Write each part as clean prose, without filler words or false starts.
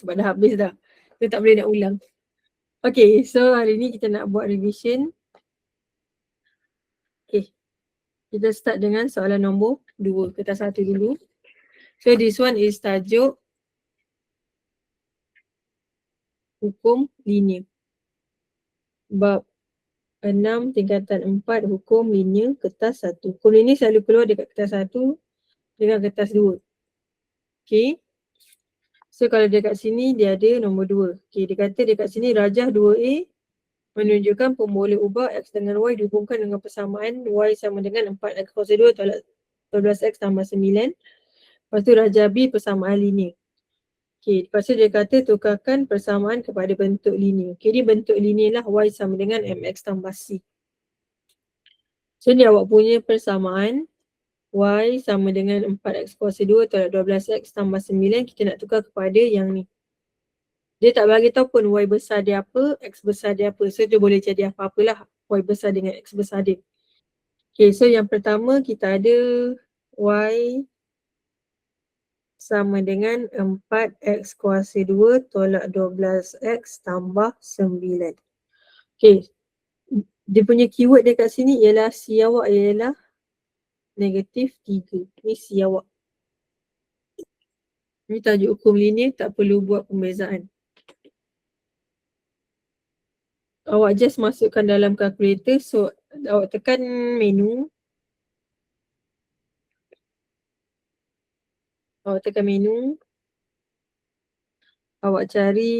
sebab dah habis dah. Kita tak boleh nak ulang. Okay, so hari ni kita nak buat revision. Okay, kita start dengan soalan nombor 2. Kertas 1 dulu. So this one is tajuk hukum linear. Bab 6 tingkatan 4 hukum linear kertas 1. Hukum linear selalu keluar dekat kertas 1 dengan kertas 2. Okay. So kalau dekat sini dia ada nombor 2. Okay, dia kata dekat sini rajah 2A menunjukkan pemboleh ubah X dengan Y dihubungkan dengan persamaan Y sama dengan 4X kuasa 2 tolak 12X tambah 9. Lepas tu rajah B persamaan linear. Okay, lepas tu dia kata tukarkan persamaan kepada bentuk linear. Okay, ni bentuk linear lah Y sama dengan MX tambah C. So ni awak punya persamaan Y sama dengan 4X kuasa 2 tolak 12X tambah 9. Kita nak tukar kepada yang ni. Dia tak bagi tahu pun Y besar dia apa, X besar dia apa. So dia boleh jadi apa-apalah Y besar dengan X besar dia. Okay, so yang pertama kita ada Y sama dengan 4X kuasa 2 tolak 12X tambah 9. Okay, dia punya keyword dekat sini ialah C awak ialah negatif 3. Ni C awak. Ni tajuk hukum linear, tak perlu buat pembezaan. Awak just masukkan dalam kalkulator. So awak tekan menu. Awak tekan menu. Awak cari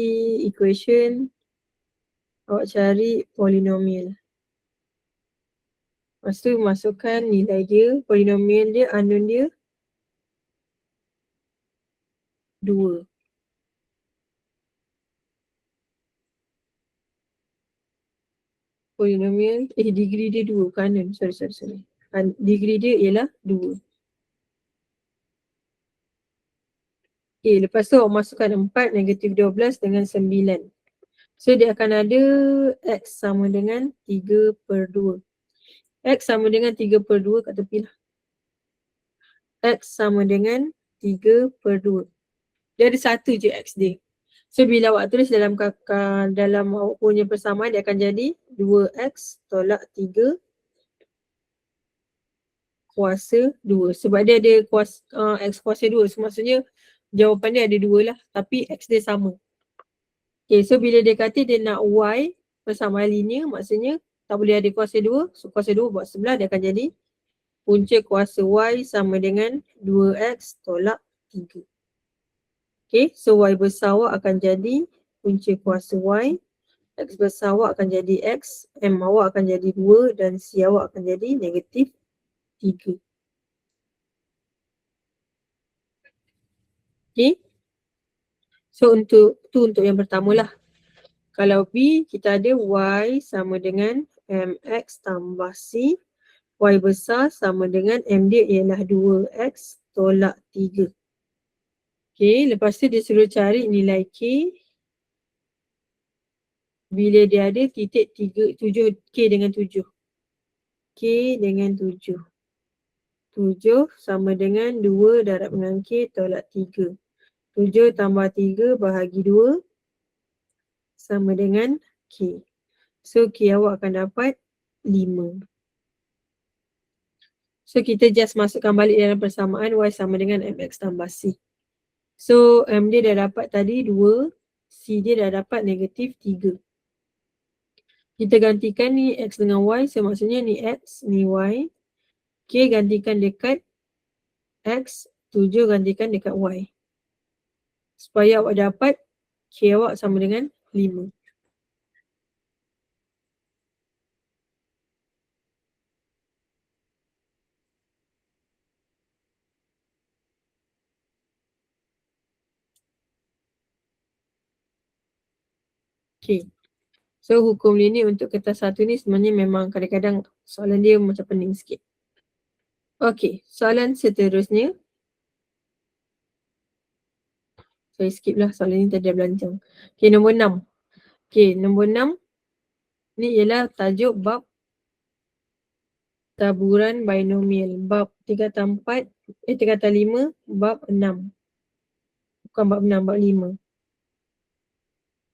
equation. Awak cari polinomial. Lepas tu masukkan nilai dia. Polinomial dia, unknown dia 2. Polinomial, degree dia 2 bukan unknown. Sorry. Degree dia ialah 2. Okay, lepas tu awak masukkan 4 negatif 12 dengan 9. So dia akan ada X sama dengan 3/2. X sama dengan 3/2 kat tepi lah. X sama dengan 3/2. Dia ada satu je X dia. So bila awak tulis dalam awak punya persamaan, dia akan jadi 2X tolak 3 kuasa 2. Sebab dia ada X kuasa 2. So maksudnya jawapan dia ada 2 lah. Tapi X dia sama. Okay, so bila dia kata dia nak Y persamaan linear, maksudnya tak boleh ada kuasa 2. So kuasa 2 buat sebelah, dia akan jadi punca kuasa Y sama dengan 2X tolak 3. Okay, so Y besar awak akan jadi punca kuasa Y. X besar awak akan jadi X. M awak akan jadi 2 dan C awak akan jadi negatif 3. Okay. So untuk yang pertama lah. Kalau B, kita ada Y sama dengan MX tambah C. Y besar sama dengan M dia ialah 2X tolak 3. Okay, lepas tu dia suruh cari nilai K. Bila dia ada titik 7, K dengan 7. K dengan 7. 7 sama dengan 2 darab dengan K tolak 3. 7 tambah 3 bahagi 2 sama dengan K. So K awak akan dapat 5. So kita just masukkan balik dalam persamaan Y sama dengan MX tambah C. So M dia dah dapat tadi 2. C dia dah dapat negatif 3. Kita gantikan ni X dengan Y. So maksudnya ni X, ni Y. K gantikan dekat X. 7 gantikan dekat Y. Supaya awak dapat K awak sama dengan 5. Okay. So hukum linear untuk kertas 1 ni sebenarnya memang kadang-kadang soalan dia macam pening sikit. Okay, soalan seterusnya. Saya skip lah soalan ni tadi dah belancang. Okay, nombor 6. Okay, nombor 6 ni ialah tajuk bab taburan binomial. Bab tingkatan 5, bab 6. Bukan bab 6, bab 5.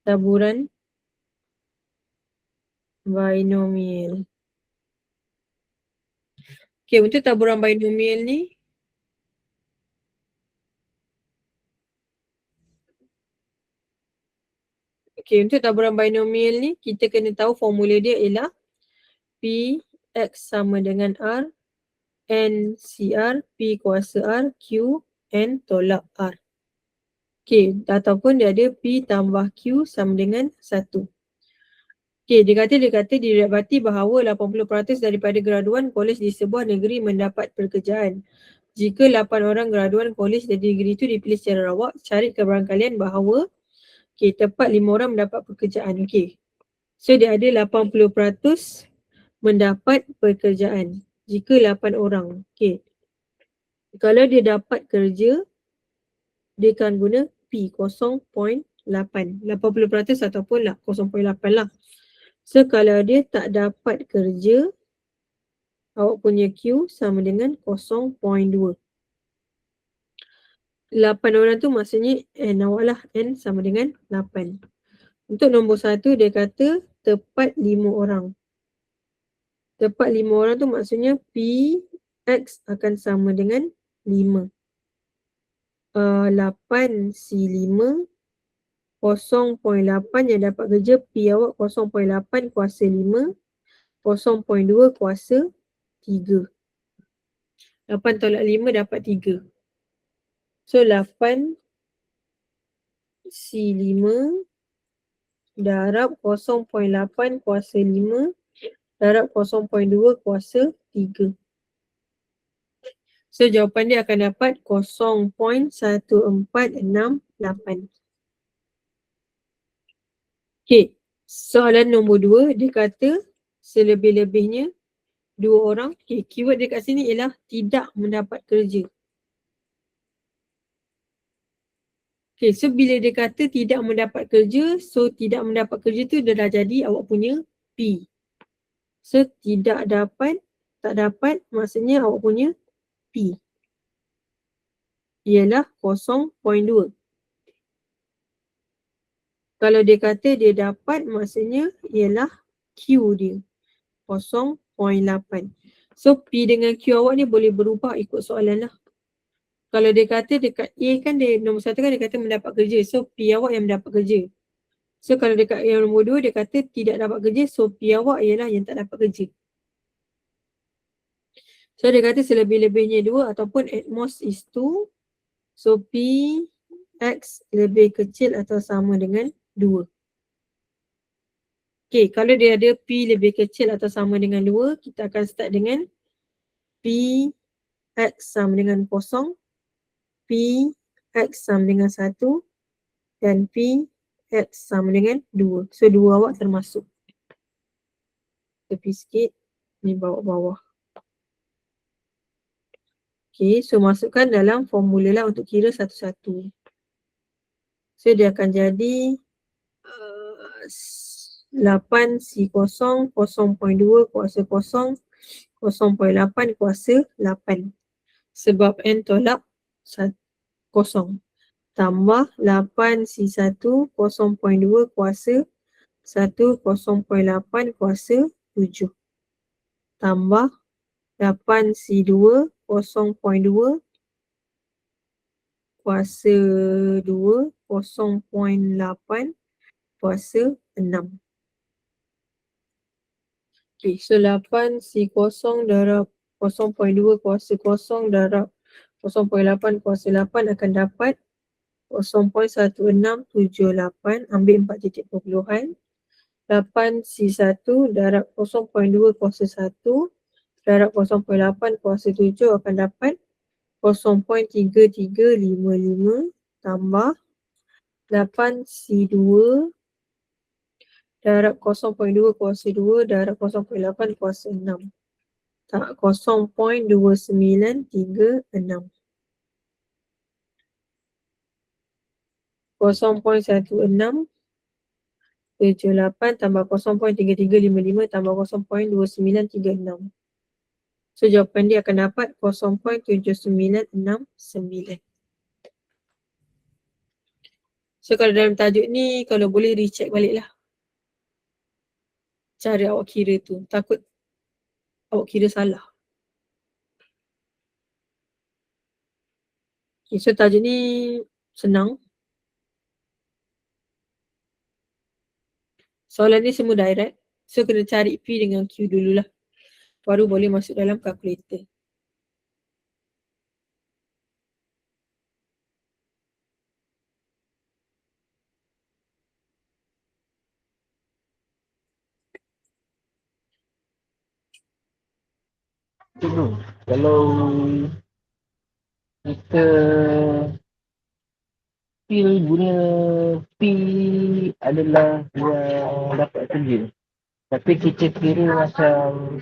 taburan binomial. Okay, untuk taburan binomial ni, okay, untuk taburan binomial ni, kita kena tahu formula dia ialah P X sama dengan R, N CR, P kuasa R, Q, N tolak R. Okay, ataupun dia ada P tambah Q sama dengan 1. Okay, dia kata didapati bahawa 80% daripada graduan kolej di sebuah negeri mendapat pekerjaan. Jika 8 orang graduan kolej dari negeri itu dipilih secara rawak, cari kebarangkalian bahawa tepat 5 orang mendapat pekerjaan. Okay, so dia ada 80% mendapat pekerjaan jika 8 orang. Okay, kalau dia dapat kerja, dia akan guna P 0.8. 80% ataupun 0.8 lah. So kalau dia tak dapat kerja, awak punya Q sama dengan 0.2. 8 orang tu maksudnya N awak lah. N sama dengan 8. Untuk nombor 1 dia kata tepat 5 orang. Tepat 5 orang tu maksudnya P X akan sama dengan 5. 8 C5 0.8 yang dapat kerja P awak 0.8 kuasa 5, 0.2 kuasa 3. 8 tolak 5 dapat 3. So 8 C5 darab 0.8 kuasa 5 darab 0.2 kuasa 3. So jawapan dia akan dapat 0.1468. Okay, soalan nombor 2 dia kata selebih-lebihnya 2 orang. Okay, keyword dekat sini ialah tidak mendapat kerja. Okay, so bila dia kata tidak mendapat kerja, so tidak mendapat kerja tu dia dah jadi awak punya P. So tidak dapat, tak dapat maksudnya awak punya P ialah 0.2. Kalau dia kata dia dapat maksudnya ialah Q dia 0.8. So P dengan Q awak ni boleh berubah ikut soalan lah. Kalau dia kata dekat A kan dia nombor 1 kan dia kata mendapat kerja. So P awak yang mendapat kerja. So kalau dekat yang nombor 2 dia kata tidak dapat kerja. So P awak ialah yang tak dapat kerja. So dia kata selebih-lebihnya 2 ataupun at most is 2. So P X lebih kecil atau sama dengan 2. Okay, kalau dia ada P lebih kecil atau sama dengan 2, kita akan start dengan P X sama dengan 0, P X sama dengan 1 dan P X sama dengan 2. So 2 awak termasuk. Tepi sikit, ni bawah-bawah. Okay, so masukkan dalam formula lah untuk kira satu-satu. So dia akan jadi 8 C0, 0.2 kuasa 0, 0.8 kuasa 8. Sebab N tolak 0. Tambah 8 C1, 0.2 kuasa 1, 0.8 kuasa 7. Tambah 8 C2, 0.2 kuasa 2, 0.8 kuasa 6. Okay, so 8 C0 darab 0.2 kuasa 0 darab 0.8 kuasa 8 akan dapat 0.1678. Ambil 4 titik perpuluhan. 8 C1 darab 0.2 kuasa 1 darab 0.8 kuasa 7 akan dapat 0.3355 tambah 8 C2 darab 0.2 kuasa 2 darab 0.8 kuasa 6. Tak, 0.2936. 0.1678 tambah 0.3355 tambah 0.2936. So jawapan dia akan dapat 0.7969. So kalau dalam tajuk ni, kalau boleh recheck balik lah cara awak kira tu. Takut awak kira salah. Okay, so tajuk ni senang. Soalan ni semua direct. So kena cari P dengan Q dululah. Baru boleh masuk dalam calculator. Kalau kita guna P adalah yang dapat kerja. Tapi kita kira macam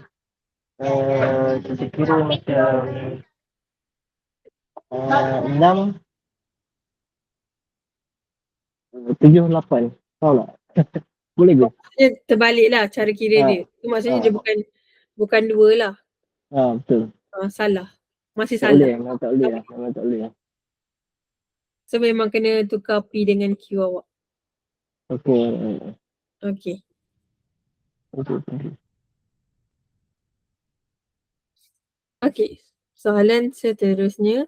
kita kira macam 6 7 8. Tahu tak? Boleh ke? Maksudnya terbalik lah cara kira dia. Tu maksudnya dia bukan 2 lah. Betul. Salah. Masih Tak salah. boleh, memang tak boleh. Memang tak boleh. So memang kena tukar P dengan Q awak. Okey. Okay. Okay. Soalan seterusnya.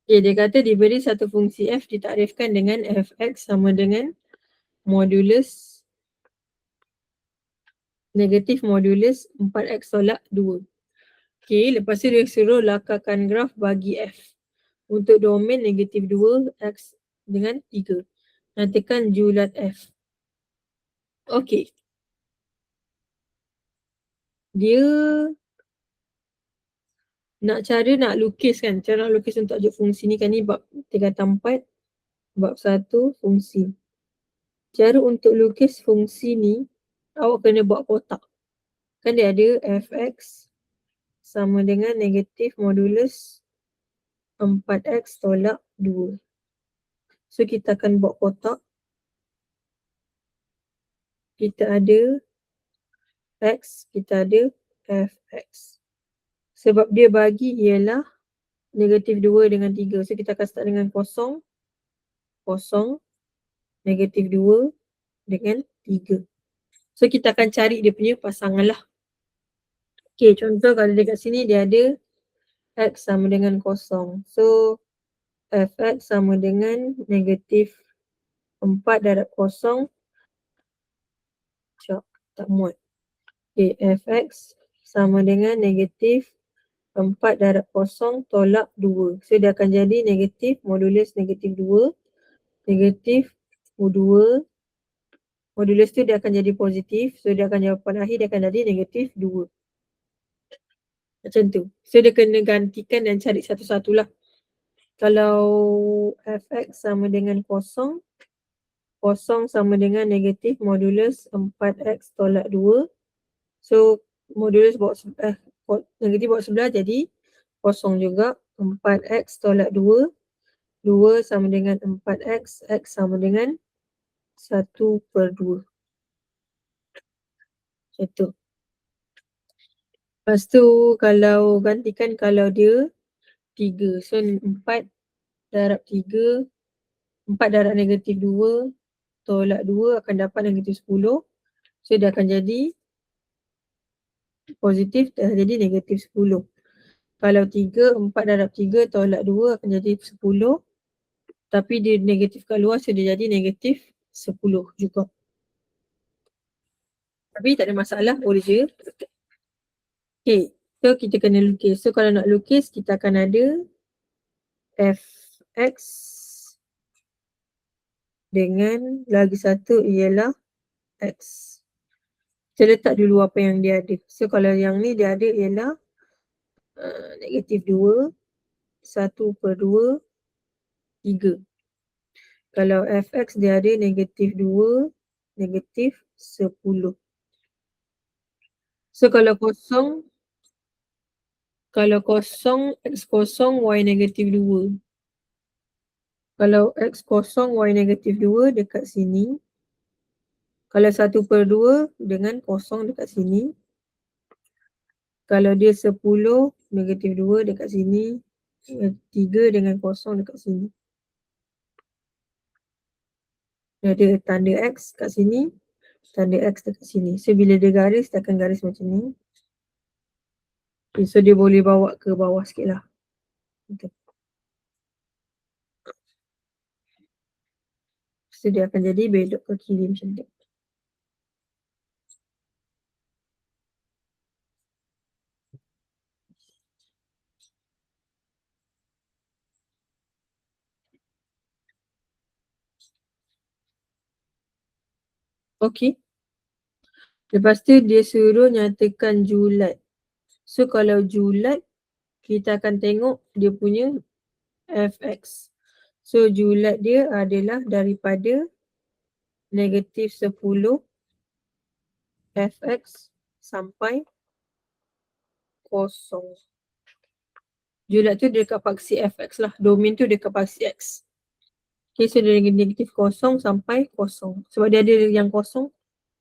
Okay, dia kata diberi satu fungsi f ditakrifkan dengan fx sama dengan modulus negatif modulus 4x tolak 2. Okay, lepas tu dia suruh lakarkan graf bagi f. Untuk domain negatif 2, x dengan 3. Nyatakan julat f. Okay. Dia nak lukis kan. Cara nak lukis untuk tajuk fungsi ni kan ni bab 3/4, bab 1 fungsi. Cara untuk lukis fungsi ni, awak kena buat kotak. Kan dia ada fx sama dengan negatif modulus 4x tolak 2. So kita akan buat kotak. Kita ada x, kita ada fx. Sebab dia bagi ialah negatif 2 dengan 3. So kita akan start dengan kosong, negatif 2 dengan 3. So kita akan cari dia punya pasangan lah. Okay, contoh kalau dekat sini dia ada x sama dengan kosong. So fx sama dengan negatif 4 darab kosong. Tak muat. Okay, fx sama dengan negatif 4 darab kosong tolak 2. So dia akan jadi negatif modulus negatif 2. Negatif 2. Modulus tu dia akan jadi positif. So dia akan jawapan akhir dia akan jadi negatif 2. Macam tu. So dia kena gantikan dan cari satu-satulah. Kalau fx sama dengan kosong, kosong sama dengan negatif modulus 4x tolak 2. So modulus bawa negatif bawa sebelah jadi kosong juga. 4x tolak 2. 2 sama dengan 4x. X sama dengan 1/2. Macam tu. Lepas tu kalau gantikan kalau dia 3. So 4 darab 3. 4 darab negatif 2 tolak 2 akan dapat negatif 10. So dia akan jadi positif dan jadi negatif 10. Kalau 3, 4 darab 3 tolak 2 akan jadi 10. Tapi dia negatif kat luar so dia jadi negatif 10 juga. Tapi tak ada masalah, boleh je. Okay, so kita kena lukis. So kalau nak lukis kita akan ada fx dengan lagi satu ialah x. Kita letak dulu apa yang dia ada. So kalau yang ni dia ada ialah negatif 2, 1/2, 3. Kalau fx dia ada negatif 2, negatif 10. So kalau kosong, x kosong, y negatif 2. Kalau x kosong, y negatif 2 dekat sini. Kalau 1/2 dengan kosong dekat sini. Kalau dia 10, negatif 2 dekat sini. 3 dengan kosong dekat sini. Dia ada tanda X kat sini, tanda X dekat sini. So bila dia garis, dia akan garis macam ni. Okay, so dia boleh bawa ke bawah sikit lah. Okay. So dia akan jadi belok ke kiri macam tu. Okay. Lepas tu dia suruh nyatakan julat. So kalau julat, kita akan tengok dia punya fx. So julat dia adalah daripada negatif 10 fx sampai kosong. Julat tu dekat paksi fx lah. Domain tu dekat paksi x. Okay, so dari negatif kosong sampai kosong. Sebab dia ada yang kosong.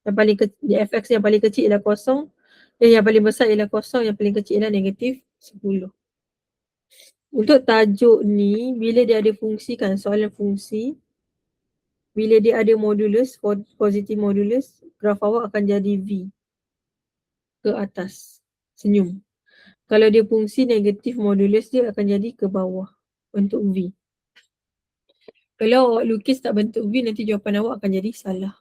Yang paling kecil, fx yang paling kecil ialah kosong. Yang paling besar ialah kosong. Yang paling kecil ialah negatif 10. Untuk tajuk ni, bila dia ada fungsi kan, soalan fungsi. Bila dia ada modulus, positif modulus, graf awak akan jadi V ke atas. Senyum. Kalau dia fungsi negatif modulus, dia akan jadi ke bawah. Bentuk V. Kalau awak lukis tak bentuk V, nanti jawapan awak akan jadi salah.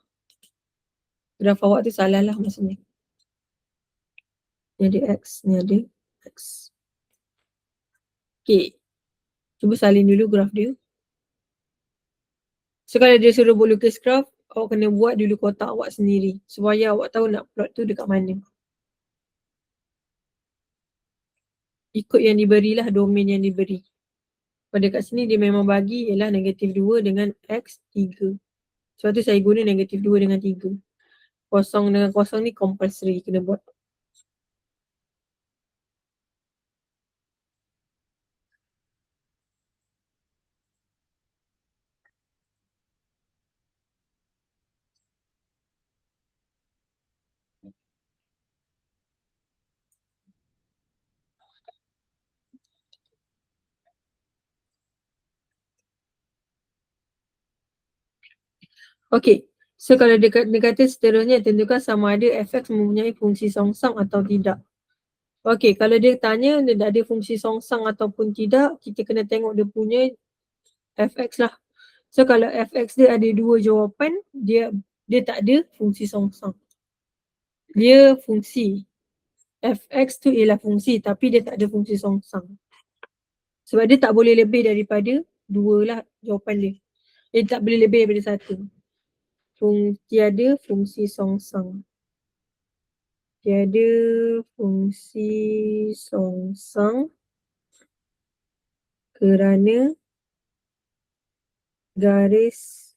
Graf awak tu salah lah maksudnya. Ni ada X, ni ada X. Okay. Cuba salin dulu graf dia. So kalau dia suruh buat lukis graf, awak kena buat dulu kotak awak sendiri. Supaya awak tahu nak plot tu dekat mana. Ikut yang diberilah, domain yang diberi. Pada kat sini dia memang bagi ialah negatif 2 dengan X 3. Sebab tu saya guna negatif 2 dengan 3. Kosong dengan kosong ni compulsory kena buat. Okay. So kalau dia kata seterusnya tentukan sama ada fx mempunyai fungsi songsang atau tidak. Okay, kalau dia tanya dia ada fungsi songsang ataupun tidak, kita kena tengok dia punya fx lah. So kalau fx dia ada dua jawapan, dia tak ada fungsi songsang. Dia fungsi. Fx tu ialah fungsi tapi dia tak ada fungsi songsang. Sebab dia tak boleh lebih daripada 2 lah jawapan dia. Dia tak boleh lebih daripada 1. Tiada fungsi songsang. Tiada fungsi songsang kerana garis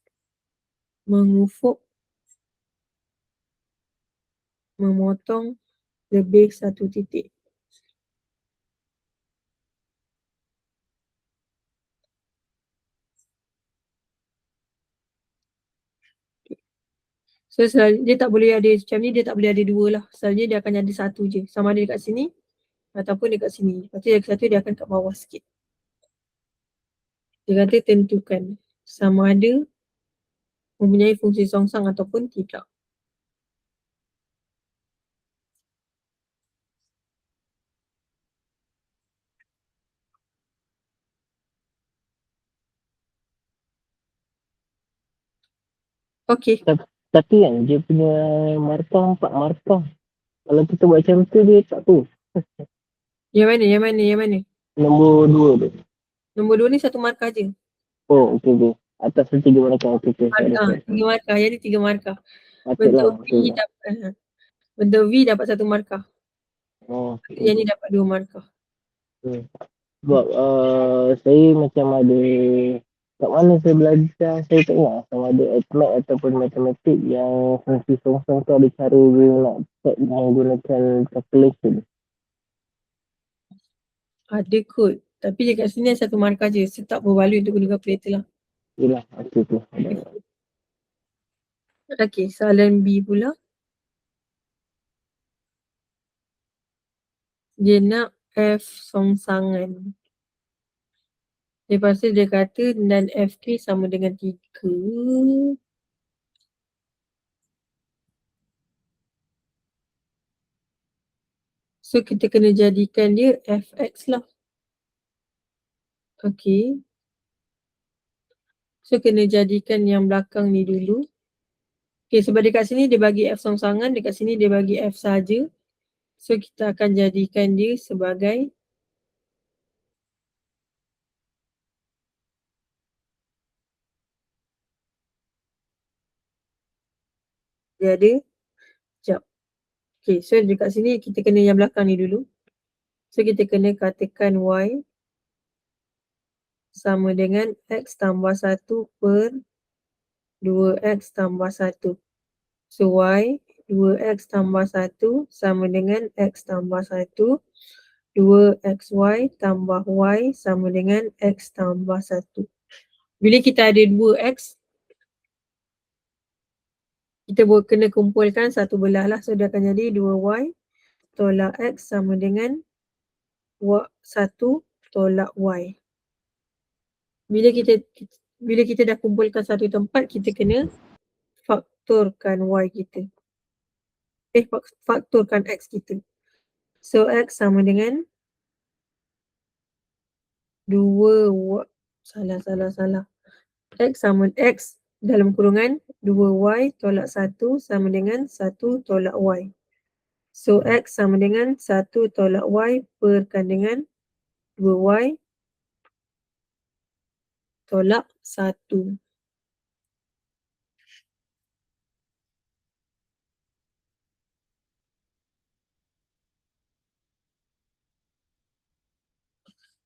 mengufuk memotong lebih satu titik. So dia tak boleh ada macam ni, dia tak boleh ada 2 lah. Selalunya dia akan ada 1 je. Sama ada dekat sini ataupun dekat sini. Lepas tu yang satu dia akan kat bawah sikit. Dia kata tentukan sama ada mempunyai fungsi songsang ataupun tidak. Okay. Tapi kan dia punya markah 4 markah. Kalau kita buat macam tu dia tak tahu. Yang mana? Nombor 2 tu. Nombor 2 ni satu markah je. Oh, okey. Atas tu 3 markah. Okay. 3 markah. Jadi 3 markah. Patutlah. Bentuk V dapat 1 markah. Oh, Yang ni dapat 2 markah. Sebab saya macam ada kat mana saya belajar, saya tak ingat sama ada ATMAT ataupun matematik yang fungsi songsong tu ada cara dia nak check menggunakan calculation. Ada kot. Tapi dekat sini satu markah je. So tak berbaloi untuk guna calculator lah. Yelah, okey tu. Okay, soalan B pula. Dia nak F songsangan. Lepas tu dia kata dan FK sama dengan 3. So kita kena jadikan dia fx lah. Okay. So kena jadikan yang belakang ni dulu. Okay, sebab dekat sini dia bagi f songsangan, dekat sini dia bagi f saja. So kita akan jadikan dia sebagai dia ada. Sekejap. Okay, so dekat sini kita kena yang belakang ni dulu. So kita kena katakan y sama dengan x tambah 1 per 2x tambah 1. So y 2x tambah 1 sama dengan x tambah 1. 2xy tambah y sama dengan x tambah 1. Bila kita ada 2x, kita kena kumpulkan satu belah lah. So dia akan jadi 2y tolak x sama dengan 1 tolak y. Bila kita dah kumpulkan satu tempat, kita kena faktorkan y kita. Faktorkan x kita. So x sama dengan 2 salah. X dalam kurungan 2y tolak 1 sama dengan 1 tolak y. So x sama dengan 1 tolak y perkan dengan 2y tolak 1.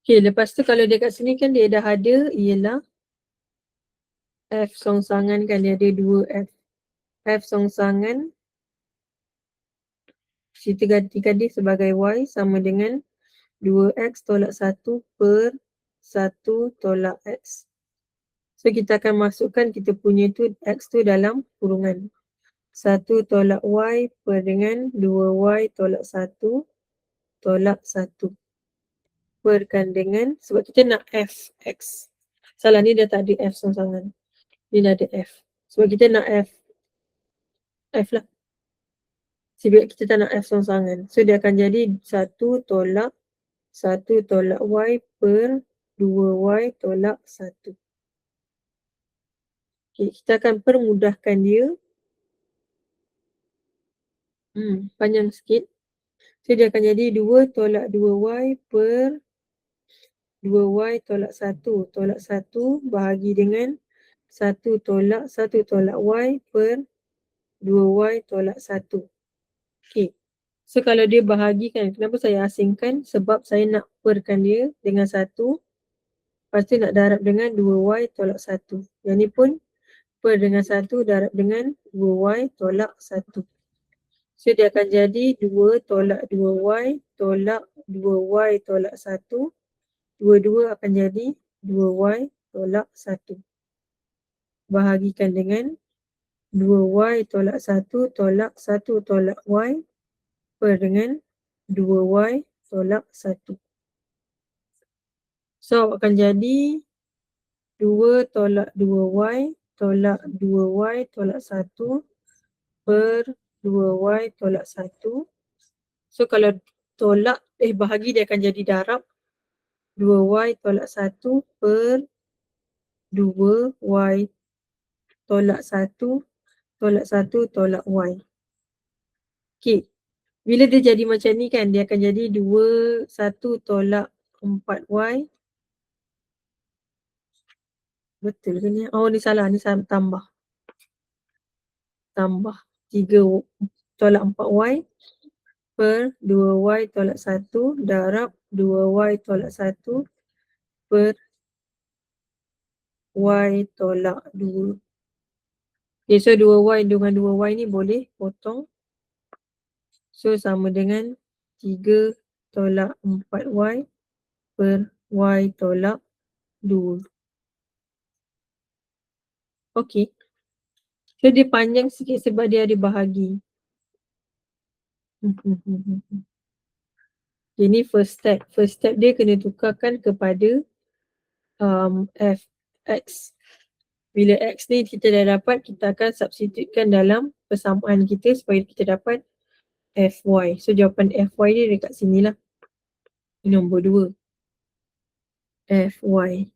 Okay, lepas tu kalau dekat sini kan dia dah ada ialah f songsangan kan, dia ada 2f. F songsangan kita gantikan dia sebagai y sama dengan 2x tolak 1 per 1 tolak x. So kita akan masukkan kita punya tu x tu dalam kurungan. 1 tolak y per dengan 2y tolak 1 tolak 1. Perkan dengan, sebab kita nak f x. Salah, ni dah tak ada f songsangan. Ni dah ada f. Sebab kita nak f lah. Sebab kita tak nak f songsangan. So dia akan jadi 1 tolak y per 2y tolak 1. Okay, kita akan permudahkan dia. Panjang sikit. So dia akan jadi 2 tolak 2y per 2y tolak 1 tolak 1 bahagi dengan 1 tolak y per 2y tolak 1. Okay. So kalau dia bahagikan, kenapa saya asingkan? Sebab saya nak perkan dia dengan 1. Lepas tu nak darab dengan 2y tolak 1. Yang ni pun per dengan 1 darab dengan 2y tolak 1. So dia akan jadi 2 tolak 2y tolak 2y tolak 1. Dua-dua akan jadi 2y tolak 1. Bahagikan dengan 2y tolak 1 tolak 1 tolak y per dengan 2y tolak 1. So akan jadi 2 tolak 2y tolak 2y tolak 1 per 2y tolak 1. So kalau tolak, bahagi dia akan jadi darab. 2y tolak 1 per 2y tolak 1 tolak 1 tolak y. Okay. Bila dia jadi macam ni kan, dia akan jadi 1 tolak 4y. Betul ke ni? Oh ni salah, ni tambah. Tambah 3 tolak 4y per 2y tolak 1 darab 2y tolak 1 per y tolak 2. Okay, so 2y dengan 2y ni boleh potong. So sama dengan 3 tolak 4y per y tolak 2. Okay. So dia panjang sikit sebab dia ada bahagi. Ini first step. First step dia kena tukarkan kepada fx. Bila x ni kita dah dapat, kita akan substitutekan dalam persamaan kita supaya kita dapat FY. So jawapan FY dia dekat sini lah. Nombor 2. FY.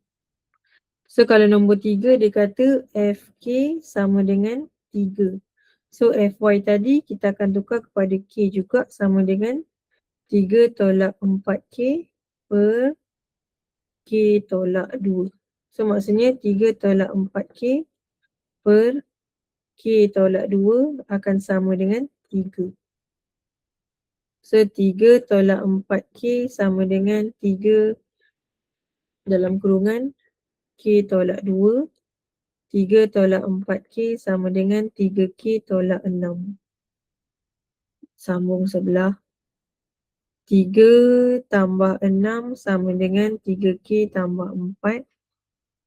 So kalau nombor 3 dia kata FK sama dengan 3. So FY tadi kita akan tukar kepada K juga sama dengan 3 tolak 4K per K tolak 2. So maksudnya 3 tolak 4K per K tolak 2 akan sama dengan 3. So 3 tolak 4K sama dengan 3 dalam kurungan K tolak 2. 3 tolak 4K sama dengan 3K tolak 6. Sambung sebelah. 3 tambah 6 sama dengan 3K tambah 4.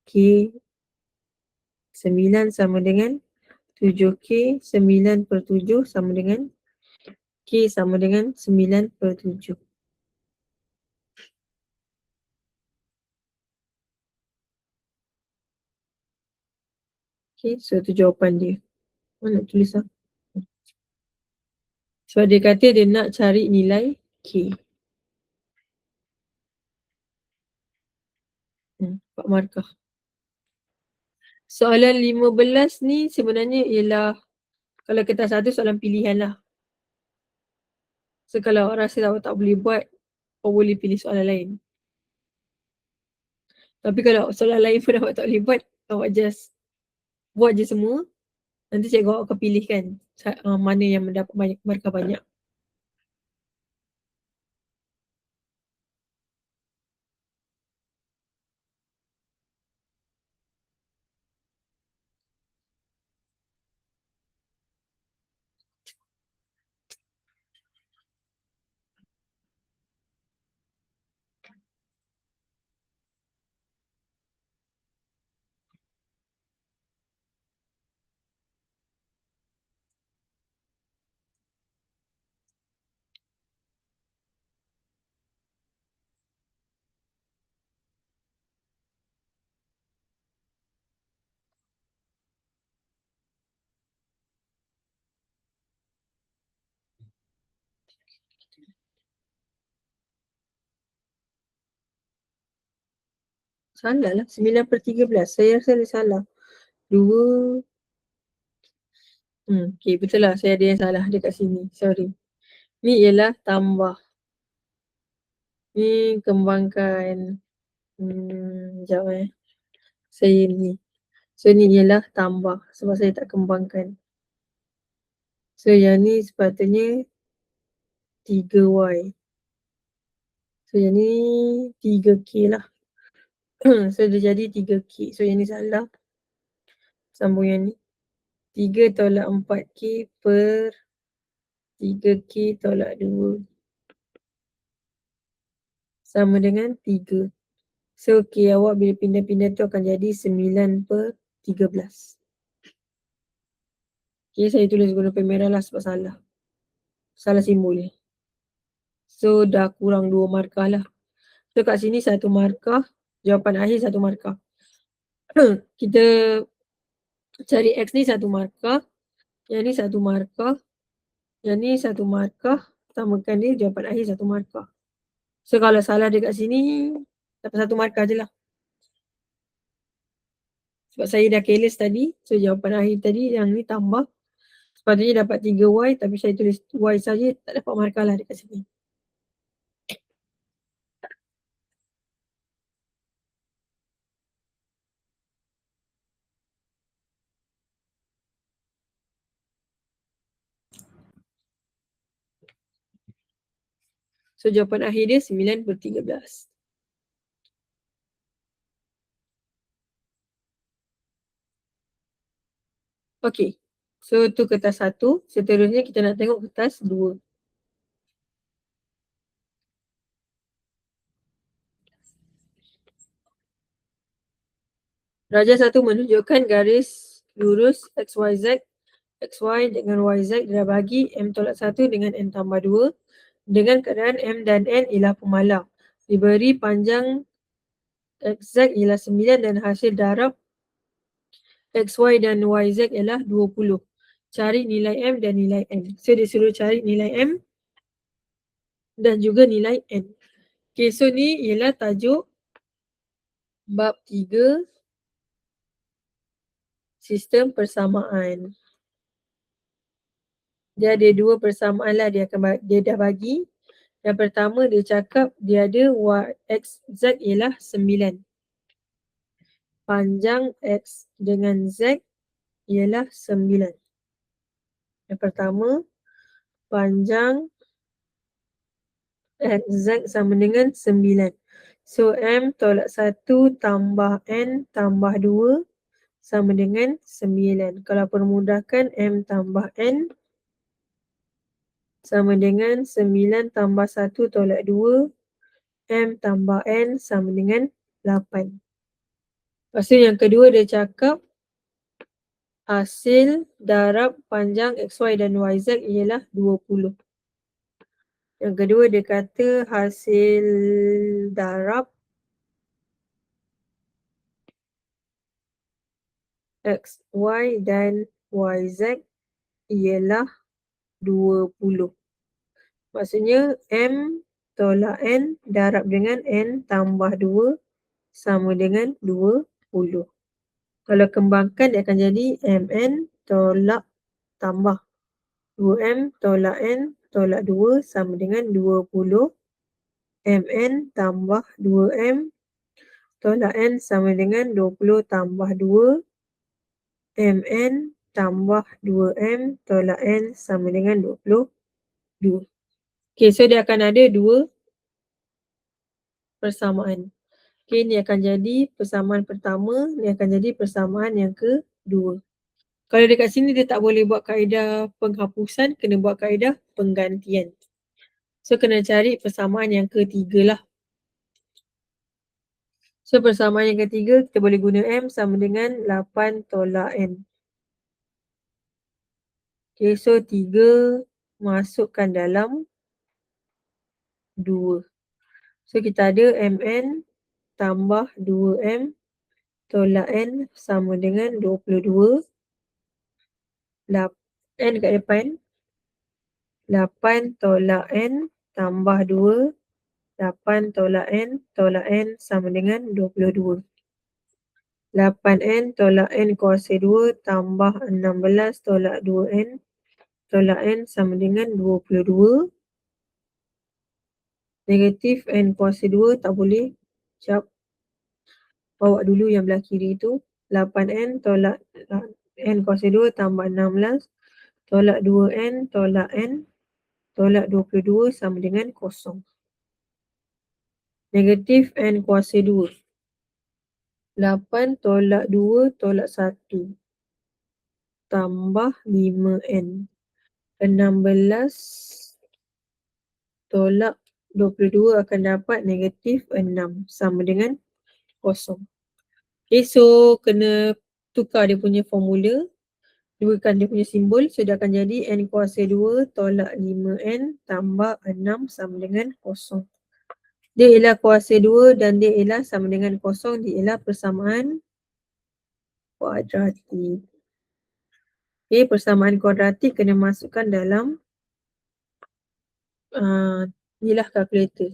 K 9 sama dengan 7K. 9 per 7 sama dengan K sama dengan 9 per 7. Okay, so tu jawapan dia. Mana nak tulis lah. Sebab dia kata dia nak cari nilai K. 4 markah. Soalan 15 ni sebenarnya ialah kalau kertas satu soalan pilihan lah. So kalau awak rasa awak tak boleh buat, awak boleh pilih soalan lain. Tapi kalau soalan lain pun awak tak boleh buat, awak just buat je semua. Nanti cikgu awak akan pilihkan mana yang mendapat banyak markah banyak. Salah lah. 9/13. Saya rasa dia salah. 2. Okay, betul lah. Saya ada yang salah dekat sini. Sorry. Ni ialah tambah. Ni kembangkan. Sekejap Saya ni. So ni ialah tambah. Sebab saya tak kembangkan. So yang ni sepatutnya 3Y. So yang ni 3K lah. So dia jadi 3K. So yang ni salah. Sambung yang ni. 3 tolak 4K per 3K tolak 2. Sama dengan 3. So K awak bila pindah-pindah tu akan jadi 9/13. Okay, saya tulis guna pen merah lah sebab salah. Salah simbol ni. So dah kurang 2 markah lah. So kat sini 1 markah. Jawapan akhir 1 markah. Kita cari X ni 1 markah. Yang ni 1 markah. Yang ni 1 markah. Tambahkan dia jawapan akhir 1 markah. So kalau salah dekat sini, dapat 1 markah je lah. Sebab saya dah careless tadi. So jawapan akhir tadi yang ni tambah. Sepatutnya dapat 3Y tapi saya tulis Y saja, tak dapat markah lah dekat sini. So jawapan akhir dia 9/13. Okay. So tu kertas 1. Seterusnya kita nak tengok kertas 2. Darjah 1 menunjukkan garis lurus XYZ, XY dengan YZ dia bagi M tolak 1 dengan N tambah 2 dengan keadaan M dan N ialah pemalar. Diberi panjang XZ ialah 9 dan hasil darab XY dan YZ ialah 20. cari nilai M dan nilai N. So dia suruh cari nilai M dan juga nilai N. Okay, so ni ialah tajuk bab 3 sistem persamaan. Dia ada 2 persamaan lah dia dah bagi. Yang pertama dia cakap dia ada z ialah 9. Panjang X dengan Z ialah 9. Yang pertama, panjang Z sama dengan 9. So, M tolak 1 tambah N tambah 2 sama dengan 9. Kalau permudahkan, M tambah N sama dengan 9 tambah 1 tolak 2. M tambah N sama dengan 8. Lepas tu yang kedua dia cakap hasil darab panjang XY dan YZ ialah 20. Yang kedua dia kata hasil darab XY dan YZ ialah 20. Maksudnya M tolak N darab dengan N tambah 2 sama dengan 20. Kalau kembangkan dia akan jadi MN tolak tambah 2M tolak N tolak 2 sama dengan 20. MN tambah 2M tolak N sama dengan 20 tambah 2. MN tambah 2M tolak N sama dengan 22. Okay, so dia akan ada 2 persamaan. Okay, ni akan jadi persamaan pertama, ni akan jadi persamaan yang kedua. Kalau dekat sini dia tak boleh buat kaedah penghapusan, kena buat kaedah penggantian. So, kena cari persamaan yang ketiga lah. So, persamaan yang ketiga, kita boleh guna M sama dengan 8 tolak N. Okay, so 3 masukkan dalam 2. So, kita ada MN tambah 2M tolak N sama dengan 22. N kat depan. 8 tolak N tambah 2. 8 tolak N sama dengan 22. 8N tolak N kuasa 2 tambah 16 tolak 2N tolak N sama dengan 22. Negatif N kuasa 2 tak boleh. Sekejap. Bawa dulu yang belah kiri tu. 8N tolak N kuasa 2 tambah 16 tolak 2N tolak N tolak 22 sama dengan 0. Negatif N kuasa 2. 8 tolak 2 tolak 1 tambah 5N. 16 tolak 22 akan dapat negatif 6 sama dengan 0. Okay, so kena tukar dia punya formula. Duakan dia punya simbol. So dia akan jadi N kuasa 2 tolak 5N tambah 6 sama dengan 0. Dia ialah kuasa 2 dan dia ialah sama dengan 0. Dia ialah persamaan kuadratik. Okay, persamaan kuadratik kena masukkan dalam inilah kalkulator.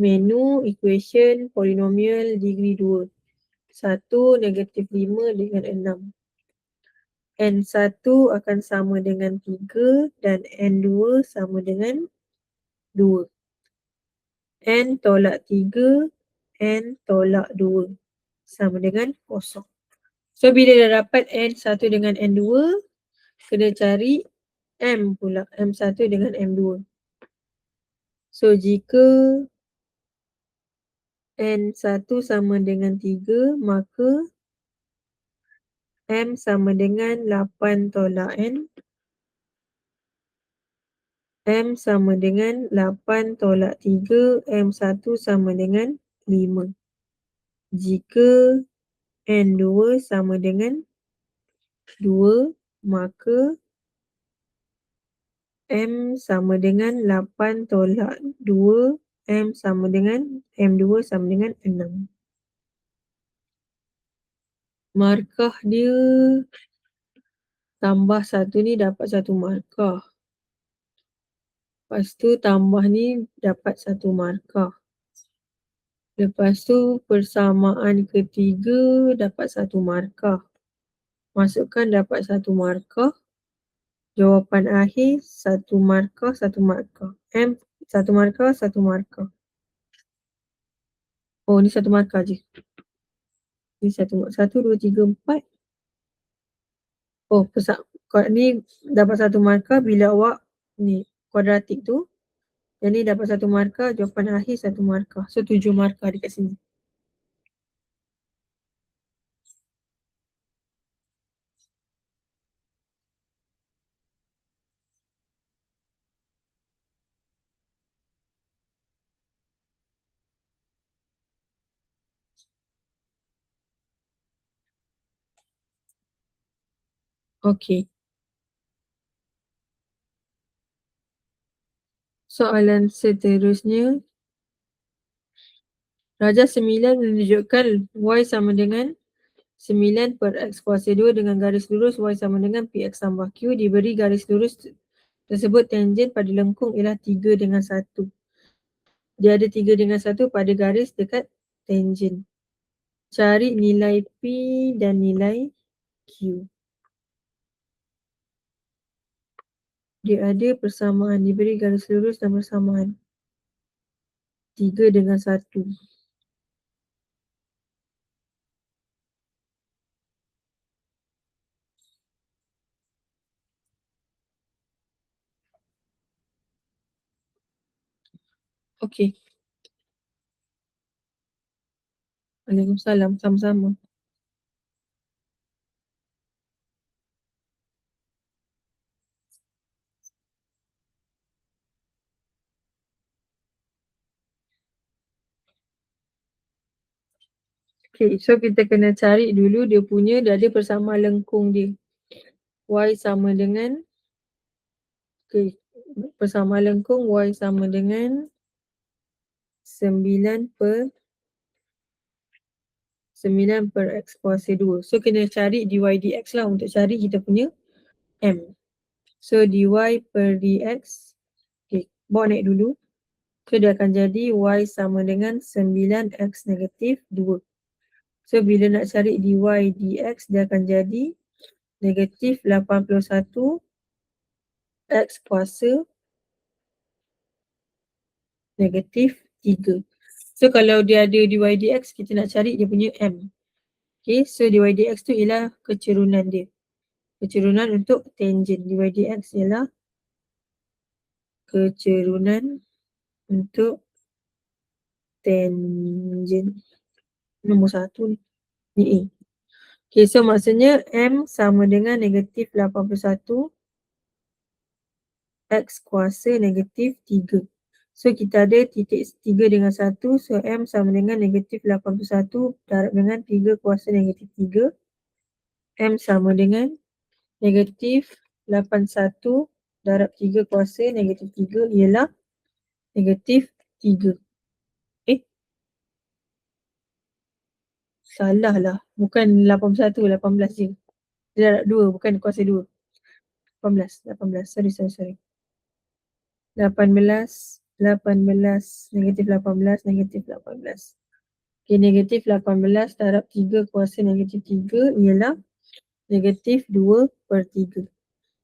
Menu, equation, polinomial, degree 2. 1 negatif 5 dengan 6. N1 akan sama dengan 3 dan N2 sama dengan 2. N tolak 3, N tolak 2 sama dengan 0. So bila dah dapat N1 dengan N2, kena cari M pula, M1 dengan M2. So jika N1 sama dengan 3, maka M sama dengan 8 tolak N. M sama dengan 8 tolak 3, M1 sama dengan 5. Jika N2 sama dengan 2, maka M sama dengan 8 tolak 2, M sama dengan M2 sama dengan 6. Markah dia tambah 1 ni dapat 1 markah. Lepas tu tambah ni dapat 1 markah. Lepas tu persamaan ketiga dapat 1 markah. Masukkan dapat 1 markah. Jawapan akhir 1 markah, 1 markah. 1 markah, 1 markah. Oh, ni 1 markah je. Ni 1, 2, 3, 4. Oh, ni dapat 1 markah bila awak ni kuadratik tu. Yang ni dapat 1 markah, jawapan akhir 1 markah. So 7 markah dekat sini. Okey. Soalan seterusnya. Rajah 9 menunjukkan Y sama dengan 9 per X kuasa 2 dengan garis lurus Y sama dengan PX tambah Q. Diberi garis lurus tersebut tangent pada lengkung ialah 3 dengan 1. Dia ada 3 dengan 1 pada garis dekat tangent. Cari nilai P dan nilai Q. Dia ada persamaan, diberi garis lurus dan persamaan. 3 dengan 1. Okey. Waalaikumsalam, sama-sama. Okay, so kita kena cari dulu dia ada persamaan lengkung dia. Y sama dengan, persamaan lengkung Y sama dengan 9 per X kuasa 2. So kena cari dy dx lah. Untuk cari kita punya M. So dy per dx, bawa naik dulu. So dia akan jadi Y sama dengan 9x negatif 2. So bila nak cari dy dx, dia akan jadi negatif 81 X kuasa negatif 3. So kalau dia ada dy dx, kita nak cari dia punya M. Okay, so dy dx tu ialah kecerunan dia. Kecerunan untuk tangent. Dy dx ialah kecerunan untuk tangent. Nombor 1 ni. Ni A. Okay, so maksudnya M sama dengan negatif 81 X kuasa negatif 3. So kita ada titik 3 dengan 1. So M sama dengan negatif 81 darab dengan 3 kuasa negatif 3. M sama dengan negatif 81 darab 3 kuasa negatif 3 ialah negatif 3. Salah lah. Bukan 81, 18 je. Dia darab 2, bukan kuasa 2. 18. Sorry. 18, negatif 18, negatif 18. Okay, negatif 18 darab 3 kuasa negatif 3 ialah negatif 2 per 3.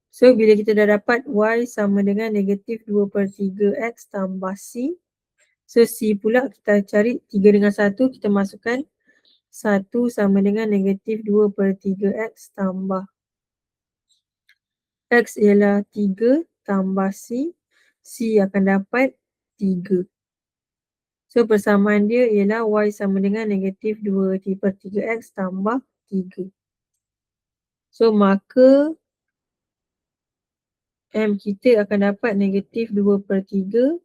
So, bila kita dah dapat Y sama dengan negatif 2 per 3 X tambah C. So, C pula kita cari 3 dengan 1, kita masukkan 1 sama dengan negatif 2 per 3 X tambah X ialah 3 tambah C. C akan dapat 3. So persamaan dia ialah Y sama dengan negatif 2 per 3X tambah 3. So maka M kita akan dapat negatif 2 per 3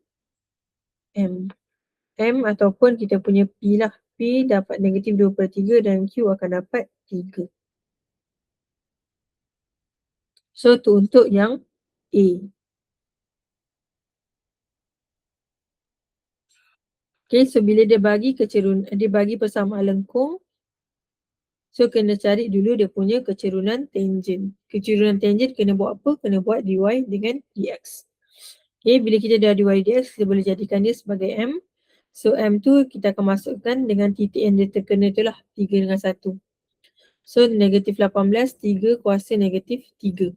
M. M ataupun kita punya P lah. P dapat negatif 2 per 3 dan Q akan dapat 3. So tu untuk yang A. Okay, so bila dia bagi persamaan lengkung, So kena cari dulu dia punya kecerunan tangent. Kecerunan tangent kena buat apa? Kena buat dy dengan dx. Okay, bila kita dah dy dx, kita boleh jadikan dia sebagai m. So m tu kita akan masukkan dengan titik yang dia terkena tu lah, 3 dengan 1. So negatif 18, 3 kuasa negatif 3.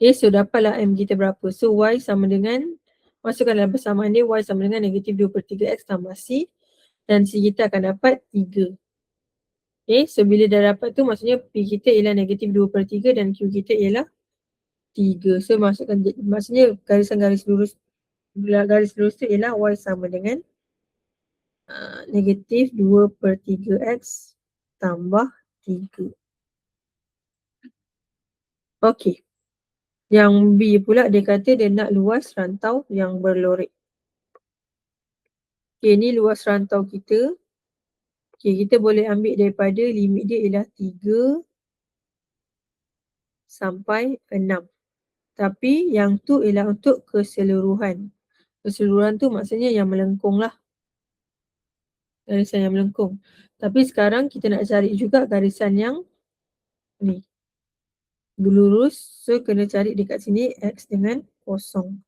Okay, so dapatlah m kita berapa. So y sama dengan, masukkan dalam persamaan dia, y sama dengan negatif 2/3 x tambah c. Dan c kita akan dapat 3. Okay, so bila dah dapat tu maksudnya P kita ialah negatif 2/3 dan Q kita ialah 3. So masukkan, maksudnya garis lurus tu ialah Y sama dengan negatif 2/3 X tambah 3. Okay. Yang B pula dia kata dia nak luas rantau yang berlorek. Okay, ni luas rantau kita. Okay, kita boleh ambil daripada limit dia ialah 3 sampai 6. Tapi yang tu ialah untuk keseluruhan. Keseluruhan tu maksudnya yang melengkung lah. Garisan yang melengkung. Tapi sekarang kita nak cari juga garisan yang ni. Lurus. So kena cari dekat sini X dengan kosong.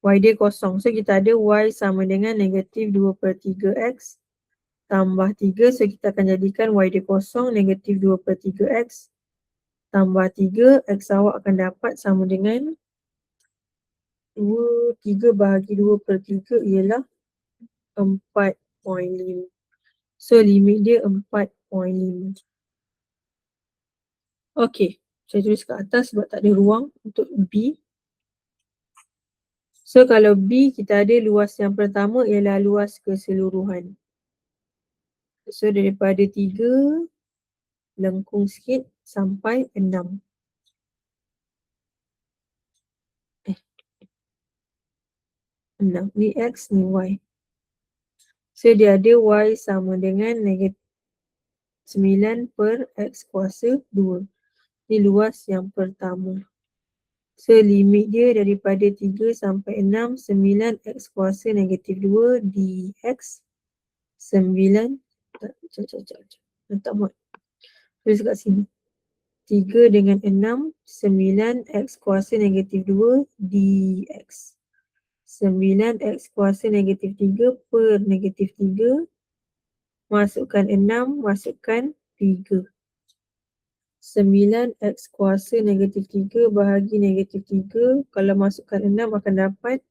Y dia kosong. So kita ada Y sama dengan negatif 2/3 X tambah 3. So kita akan jadikan Y dia kosong, negatif 2/3 X tambah 3. X awak akan dapat sama dengan 3 bahagi 2/3 ialah 4.5. So limit dia 4.5. Okay, saya tulis kat atas sebab tak ada ruang untuk B. So kalau B kita ada luas yang pertama ialah luas keseluruhan. So daripada 3 lengkung sikit sampai 6. Ni X, ni Y. So dia ada Y sama dengan negatif 9/X kuasa 2. Ni luas yang pertama. So limit dia daripada 3 sampai 6, 9X kuasa negatif 2 dx 9. Tak muat. Tulis kat sini. 3 dengan 6, 9X kuasa negatif 2 dx. 9X kuasa negatif 3 per negatif 3. Masukkan 6, masukkan 3. 9X kuasa negatif 3 bahagi negatif 3. Kalau masukkan 6 akan dapat.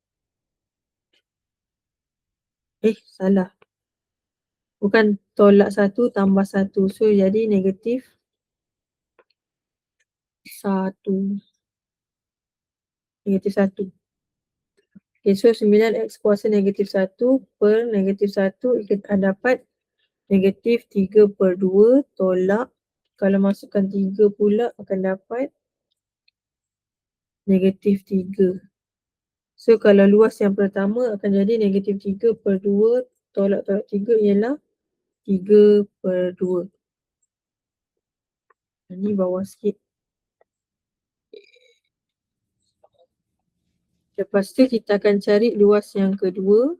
Salah. Bukan tolak 1 tambah 1. So jadi negatif 1. Negatif 1. Okay, so 9X kuasa negatif 1 per negatif 1 kita akan dapat negatif 3/2 tolak. Kalau masukkan 3 pula akan dapat negatif 3. So kalau luas yang pertama akan jadi negatif 3/2 tolak 3 ialah 3/2. Ini bawah sikit. Lepas tu kita akan cari luas yang kedua.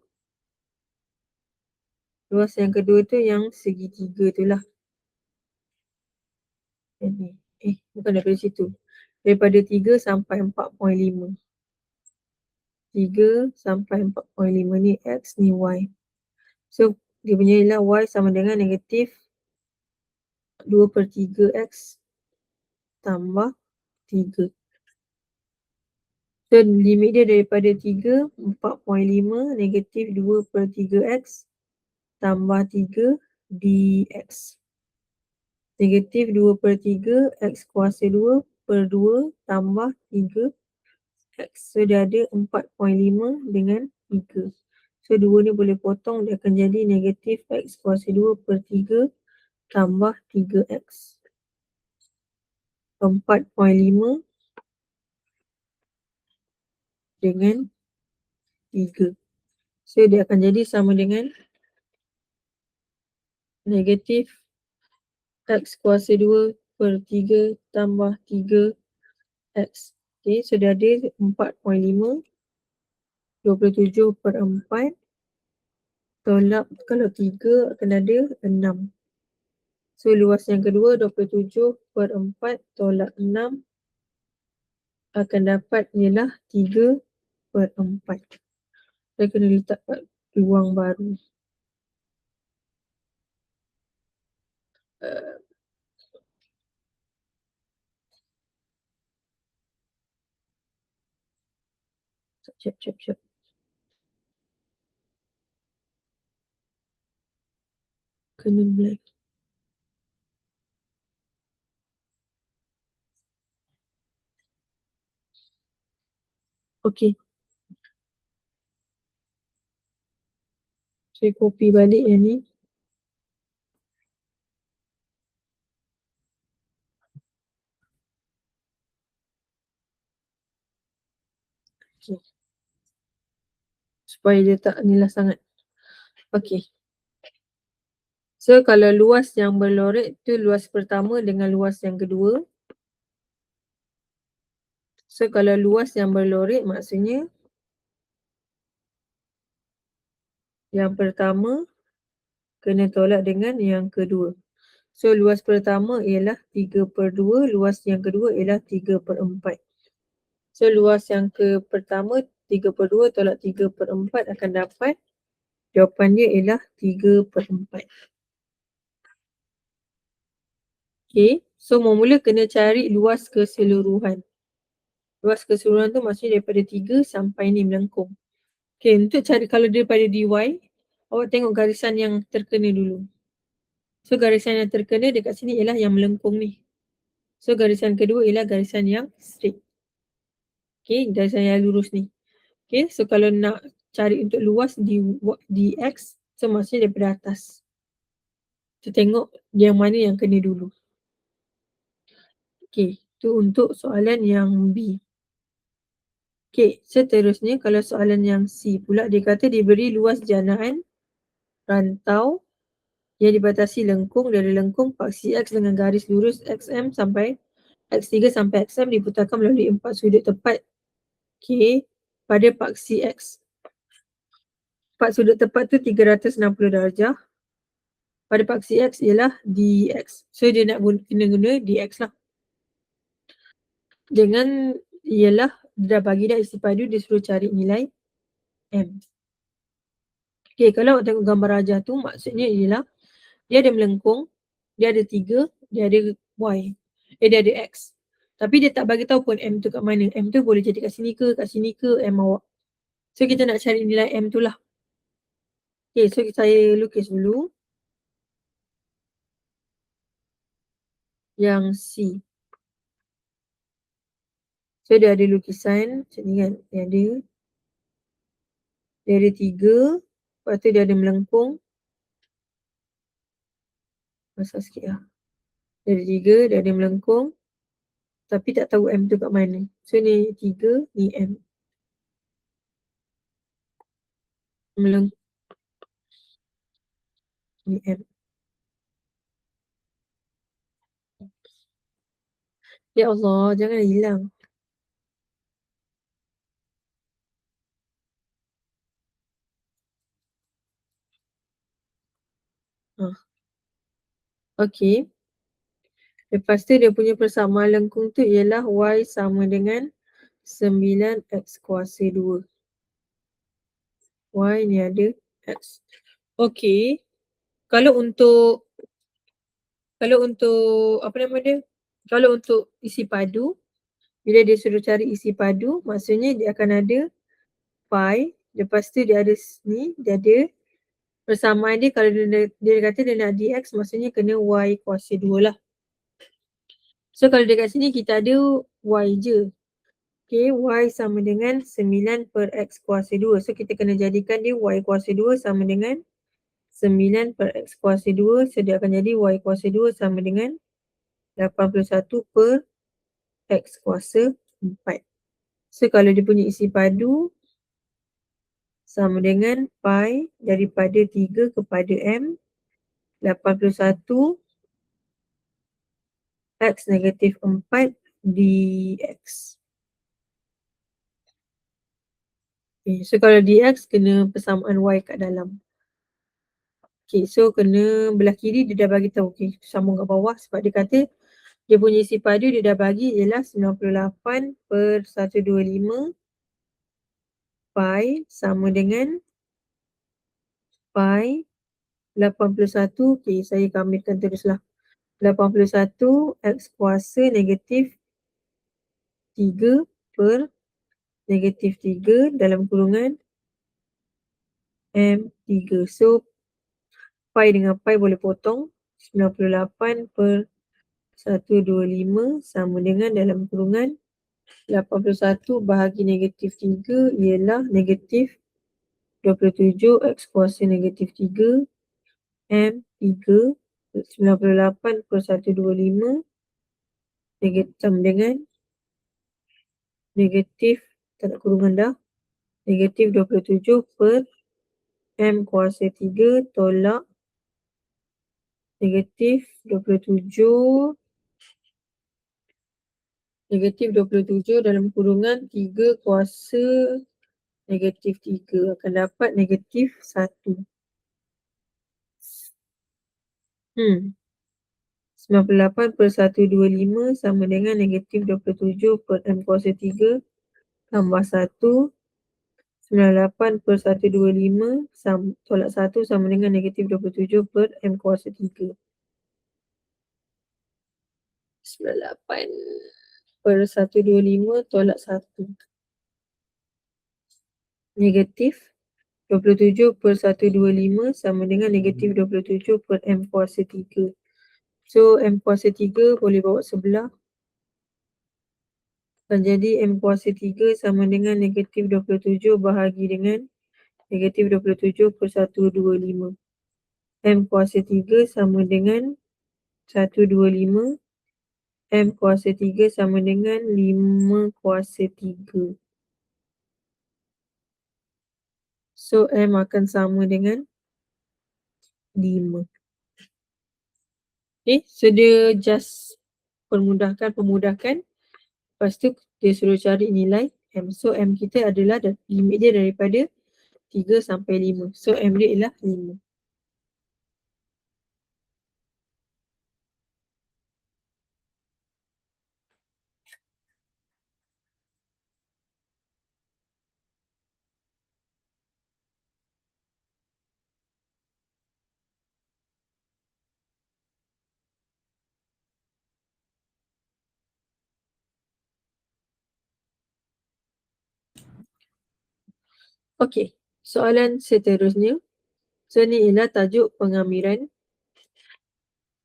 Luas yang kedua tu yang segitiga tu lah. Bukan daripada situ. Daripada 3 sampai 4.5. 3 sampai 4.5 ni X, ni Y. So dia punya ialah Y sama dengan negatif 2/3 X tambah 3. So limit dia daripada 3, 4.5 negatif 2/3 X tambah 3 dx. Negatif 2/3 X kuasa 2 per 2 tambah 3 X. So dia ada 4.5 dengan 3. So 2 ni boleh potong, dia akan jadi negatif X kuasa 2/3 tambah 3X. 4.5 dengan 3. So dia akan jadi sama dengan negatif X kuasa 2/3 tambah 3X. Okay, so dia ada 4.5. 27/4 tolak kalau 3 akan ada 6. So luas yang kedua 27/4 tolak 6 akan dapat ialah 3/4. Saya kena letak kat ruang baru. Siap. Kena blank. Okey. Saya copy balik yang ni. Okay. Supaya dia tak inilah sangat. Okey. So kalau luas yang berlorek tu luas pertama dengan luas yang kedua. So kalau luas yang berlorek maksudnya yang pertama kena tolak dengan yang kedua. So luas pertama ialah 3/2, luas yang kedua ialah 3/4. So luas yang pertama 3/2 tolak 3/4 akan dapat jawapan dia ialah 3/4. Okay, so mula kena cari luas keseluruhan. Luas keseluruhan tu maksudnya daripada 3 sampai ni melengkung. Okay, untuk cari kalau daripada dy, awak tengok garisan yang terkena dulu. So garisan yang terkena dekat sini ialah yang melengkung ni. So garisan kedua ialah garisan yang straight. Okay, garisan yang lurus ni. Okay, so kalau nak cari untuk luas dx, so maksudnya daripada atas. So tengok yang mana yang kena dulu. Okay, tu untuk soalan yang B. Okay, seterusnya kalau soalan yang C pula, dia kata diberi luas janaan rantau yang dibatasi lengkung. Dari lengkung paksi X dengan garis lurus XM sampai X3 sampai XM diputarkan melalui 4 sudut tepat K pada paksi X. 4 sudut tepat tu 360 darjah. Pada paksi X ialah dx. So dia nak kena guna dx lah. Dengan ialah dia dah bagi dah isi padu, dia suruh cari nilai M. Okay, kalau awak tengok gambar rajah tu maksudnya ialah dia ada melengkung, dia ada 3, dia ada Y. Dia ada X. Tapi dia tak bagi tahu pun M tu kat mana. M tu boleh jadi kat sini ke, M awak. So kita nak cari nilai M tu lah. Okay, so saya lukis dulu. Yang C. So dia ada lukisan macam ni kan. Dia ada 3. Lepas tu dia ada melengkung. Masuk sikit lah. Dia ada 3, dia ada melengkung. Tapi tak tahu M tu kat mana. So ni 3, ni M. Melengkung. Ni M. Ya Allah, jangan hilang. Okay. Lepas tu dia punya persamaan lengkung tu ialah Y sama dengan 9X kuasa 2. Y ni ada X. Okay. Kalau untuk apa nama dia? Kalau untuk isi padu, bila dia suruh cari isi padu, maksudnya dia akan ada pi. Lepas tu dia ada ni, dia ada persamaan dia. Kalau dia kata dia nak dx, maksudnya kena Y kuasa 2 lah. So kalau dekat sini kita ada Y je. Okay, Y sama dengan 9/X kuasa 2. So kita kena jadikan dia Y kuasa 2 sama dengan 9/X kuasa 2. So dia akan jadi Y kuasa 2 sama dengan 81/X kuasa 4. So kalau dia punya isi padu sama dengan pi daripada 3 kepada M 81 X negatif 4 dx. Okay, so kalau dx kena persamaan Y kat dalam. Okay, so kena belah kiri dia dah bagi tahu. Okay, sambung kat bawah sebab dia kata dia punya isi padu dia dah bagi ialah 98/125 pi sama dengan pi 81. Okay, saya ambilkan teruslah. 81 X kuasa negatif 3 per negatif 3 dalam kurungan M3. So, pi dengan pi boleh potong. 98/125 sama dengan dalam kurungan 81 bahagi negatif 3 ialah negatif 27 X kuasa negatif 3 M3 98/125 sama dengan negatif, tak nak kurungan dah, negatif 27 per M kuasa 3 tolak negatif 27 dalam kurungan 3 kuasa negatif 3 akan dapat negatif 1. 98/125 sama dengan negatif 27 per M kuasa 3 tambah 1. 98/125 tolak 1 sama dengan negatif 27 per M kuasa 3. 98/125 tolak 1. Negatif 27/125 sama dengan negatif 27 per M kuasa 3. So, M kuasa 3 boleh bawa sebelah. Dan jadi M kuasa 3 sama dengan negatif 27 bahagi dengan negatif 27/125. M kuasa 3 sama dengan 125. M kuasa 3 sama dengan 5 kuasa 3. So, M akan sama dengan 5. Okay, so dia just pemudahkan. Lepas tu dia suruh cari nilai M. So, M kita adalah limit dia daripada 3 sampai 5. So, M dia ialah 5. Okey, soalan seterusnya. So, ni ialah tajuk pengamiran.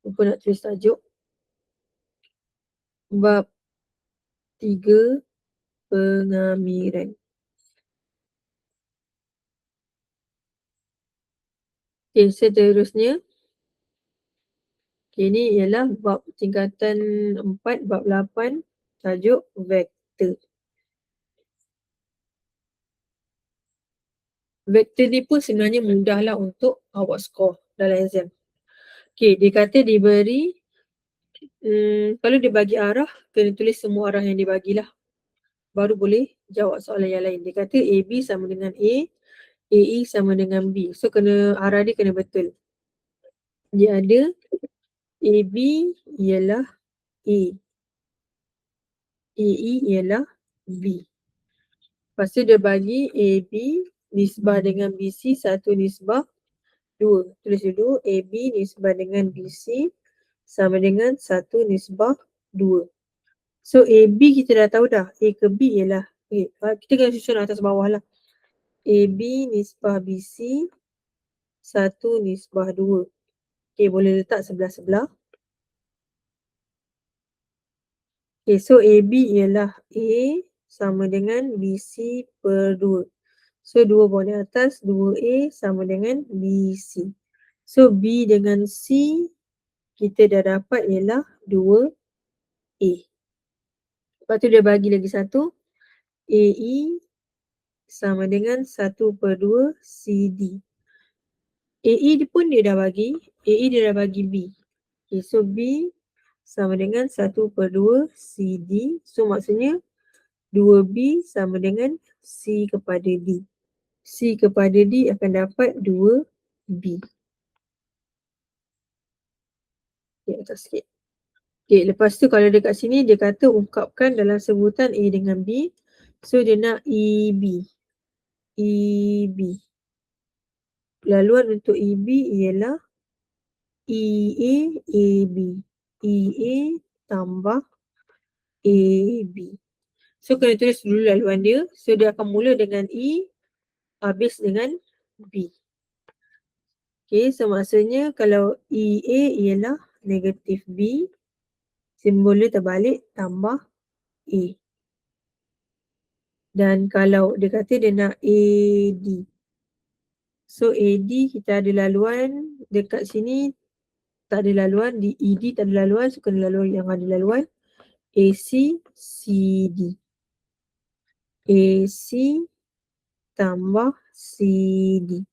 Lupa nak tulis tajuk. Bab 3 pengamiran. Okey, seterusnya. Okey, ni ialah bab tingkatan 4, bab 8, tajuk vektor. Vektor ni pun sebenarnya mudahlah untuk awak skor dalam exam. Okey, dia kata diberi, kalau dia bagi arah, kena tulis semua arah yang dia bagilah. Baru boleh jawab soalan yang lain. Dia kata AB sama dengan A, AE sama dengan B. So, arah dia kena betul. Dia ada AB ialah A, AE ialah B. Lepas tu dia bagi AB nisbah dengan BC 1 nisbah 2. Tulis dulu AB nisbah dengan BC sama dengan 1 nisbah 2. So AB kita dah tahu dah. A ke B ialah, kita kena susun atas bawah lah. AB nisbah BC 1 nisbah 2. Okay, boleh letak sebelah-sebelah. Okay, so AB ialah A sama dengan BC per 2. So, 2 bawah atas, 2A sama dengan BC. So, B dengan C kita dah dapat ialah 2A. Lepas tu dia bagi lagi satu. AE sama dengan 1/2 CD. AE pun dia dah bagi. AE dia dah bagi B. Okay, so B sama dengan 1/2 CD. So, maksudnya 2B sama dengan C kepada D. C kepada D akan dapat 2B. atas sikit. Okay, lepas tu kalau dekat sini dia kata ungkapkan dalam sebutan A dengan B. So dia nak EB. EB. Laluan untuk EB ialah EA, AB. EA tambah AB. So kena tulis dulu laluan dia. So dia akan mula dengan E, habis dengan B. Okay, so maksudnya kalau EA ialah negatif B, simbol dia terbalik tambah A. Dan kalau dia kata dia nak AD. So AD kita ada laluan dekat sini tak ada laluan, di ED tak ada laluan, so kena laluan yang ada laluan. AC, CD. AC tambah CD.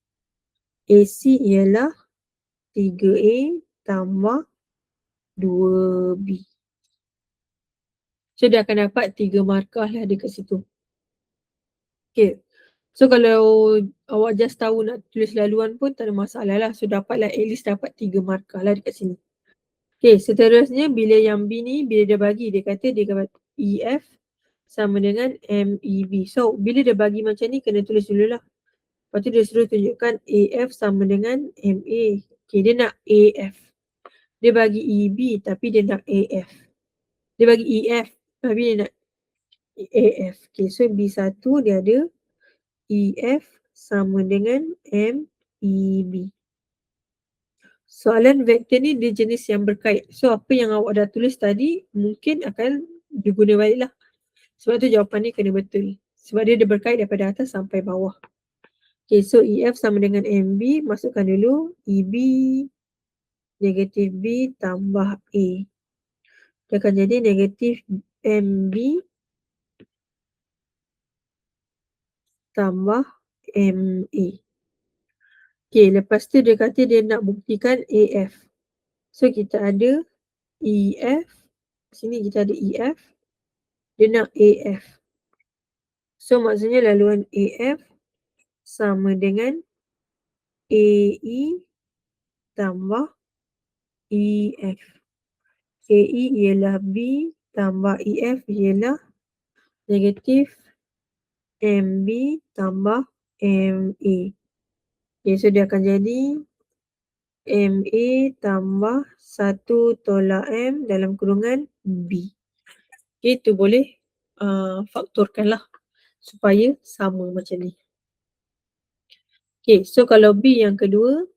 AC ialah 3A tambah 2B. So dia akan dapat 3 markah lah dekat situ. Okay. So kalau awak just tahu nak tulis laluan pun tak ada masalah lah. So dapatlah at least dapat 3 markah lah dekat sini. Okay, seterusnya bila yang B ni, bila dia bagi, dia kata dia dapat EF sama dengan MEB. So bila dia bagi macam ni, kena tulis dulu lah. Lepas tu dia suruh tunjukkan AF sama dengan MA. Okay, dia nak AF. Dia bagi EB tapi dia nak AF. Dia bagi EF tapi dia nak AF. Okay, so B1 dia ada EF sama dengan MEB. Soalan vektor ni dia jenis yang berkait. So apa yang awak dah tulis tadi mungkin akan diguna balik lah. Sebab tu jawapan ni kena betul. Sebab dia berkait daripada atas sampai bawah. Okay, so EF sama dengan MB. Masukkan dulu EB negatif B tambah A. Dia akan jadi negatif MB tambah MA. Okay, lepas tu dia kata dia nak buktikan AF. So kita ada EF. Sini kita ada EF. Dia nak AF. So maksudnya laluan AF sama dengan AE tambah EF. AE ialah B tambah EF ialah negatif MB tambah MA. Okay, so dia akan jadi MA tambah 1 tolak M dalam kurungan B. Okay, itu boleh faktorkan lah supaya sama macam ni. Okay, so kalau B yang kedua,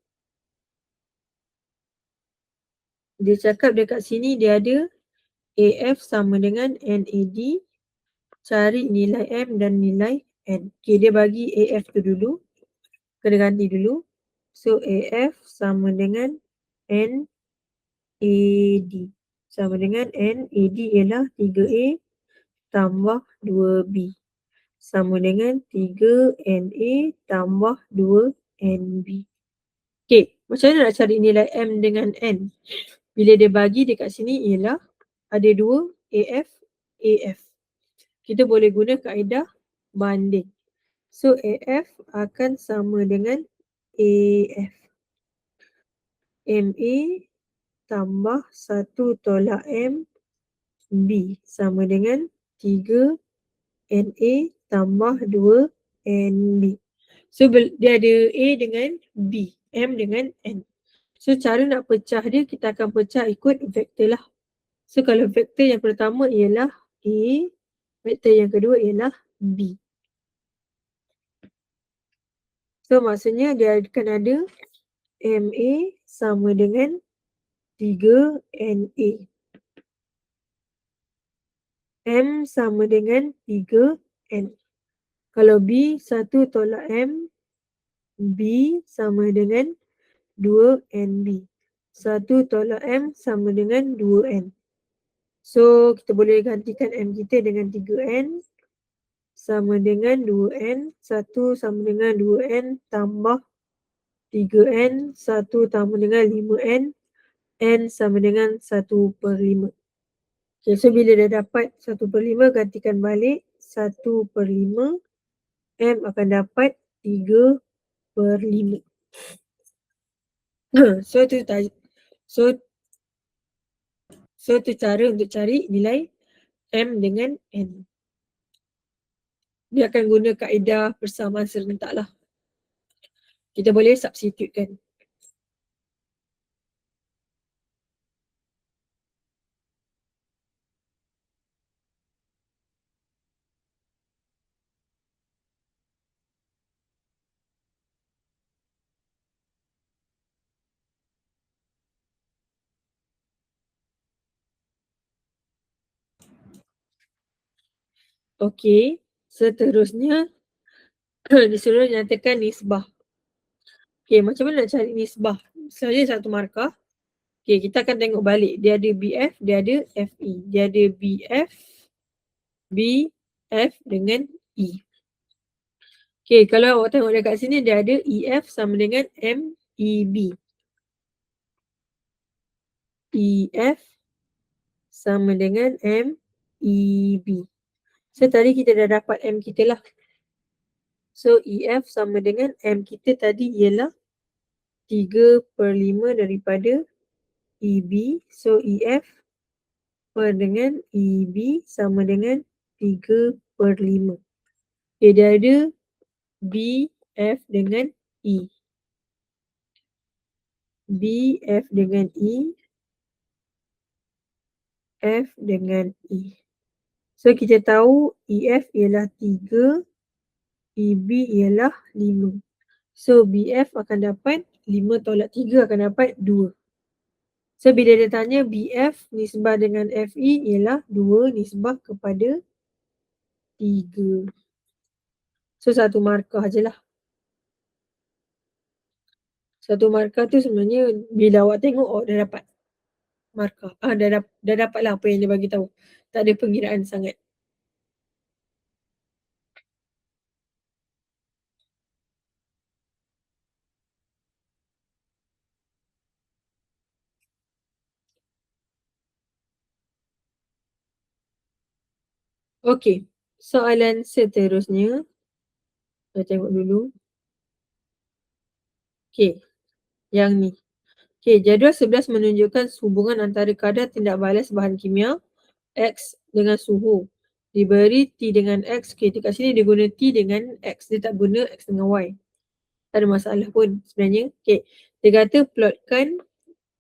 dia cakap dekat sini dia ada AF sama dengan NAD. Cari nilai M dan nilai N. Okay, dia bagi AF tu dulu. Kena ganti dulu. So AF sama dengan NAD. Sama dengan NAD ialah 3A tambah 2B. Sama dengan 3NA tambah 2NB. Okay, macam mana nak cari nilai M dengan N? Bila dia bagi dekat sini ialah ada 2 AF, AF. Kita boleh guna kaedah banding. So AF akan sama dengan AF. MA tambah 1 tolak M B sama dengan 3 NA tambah 2 NB. So dia ada A dengan B, M dengan N. So cara nak pecah dia, kita akan pecah ikut vektor lah. So kalau vektor yang pertama ialah A, vektor yang kedua ialah B. So maksudnya dia akan ada MA sama dengan 3NA. M sama dengan 3N. Kalau B 1 tolak M, B sama dengan 2NB. 1 tolak M sama dengan 2N. So kita boleh gantikan M kita dengan 3N sama dengan 2N. 1 sama dengan 2N tambah 3N. 1 tambah dengan 5N. N sama dengan 1/5. Okay, so bila dah dapat 1/5, gantikan balik 1/5. M akan dapat 3/5. So So tu cara untuk cari nilai M dengan N. Dia akan guna kaedah persamaan serentak lah. Kita boleh substitute kan. Okey, seterusnya disuruh nyatakan nisbah. Okey, macam mana nak cari nisbah? Saja satu markah. Okey, kita akan tengok balik. Dia ada BF, dia ada FE. Dia ada BF, BF dengan E. Okey, kalau awak tengok dekat sini dia ada EF sama dengan MEB. EF sama dengan MEB. So tadi kita dah dapat M kita lah. So EF sama dengan M kita tadi ialah 3/5 daripada EB. So EF per dengan EB sama dengan 3/5. Okay, dia ada BF dengan E. BF dengan E. F dengan E. So kita tahu EF ialah 3, EB ialah 5. So BF akan dapat 5 tolak 3 akan dapat 2. So bila dia tanya BF nisbah dengan FE ialah 2 nisbah kepada 3. So satu markah je lah. Satu markah tu sebenarnya bila awak tengok awak dah dapat markah. Dah dapat lah apa yang dia bagi tahu. Tak ada pengiraan sangat. Okey. Soalan seterusnya. Kita tengok dulu. Okey. Yang ni. Okey, jadual 11 menunjukkan hubungan antara kadar tindak balas bahan kimia X dengan suhu. Diberi T dengan X. Okey, dekat sini dia guna T dengan X. Dia tak guna X dengan Y. Tak ada masalah pun sebenarnya. Okey, dia kata plotkan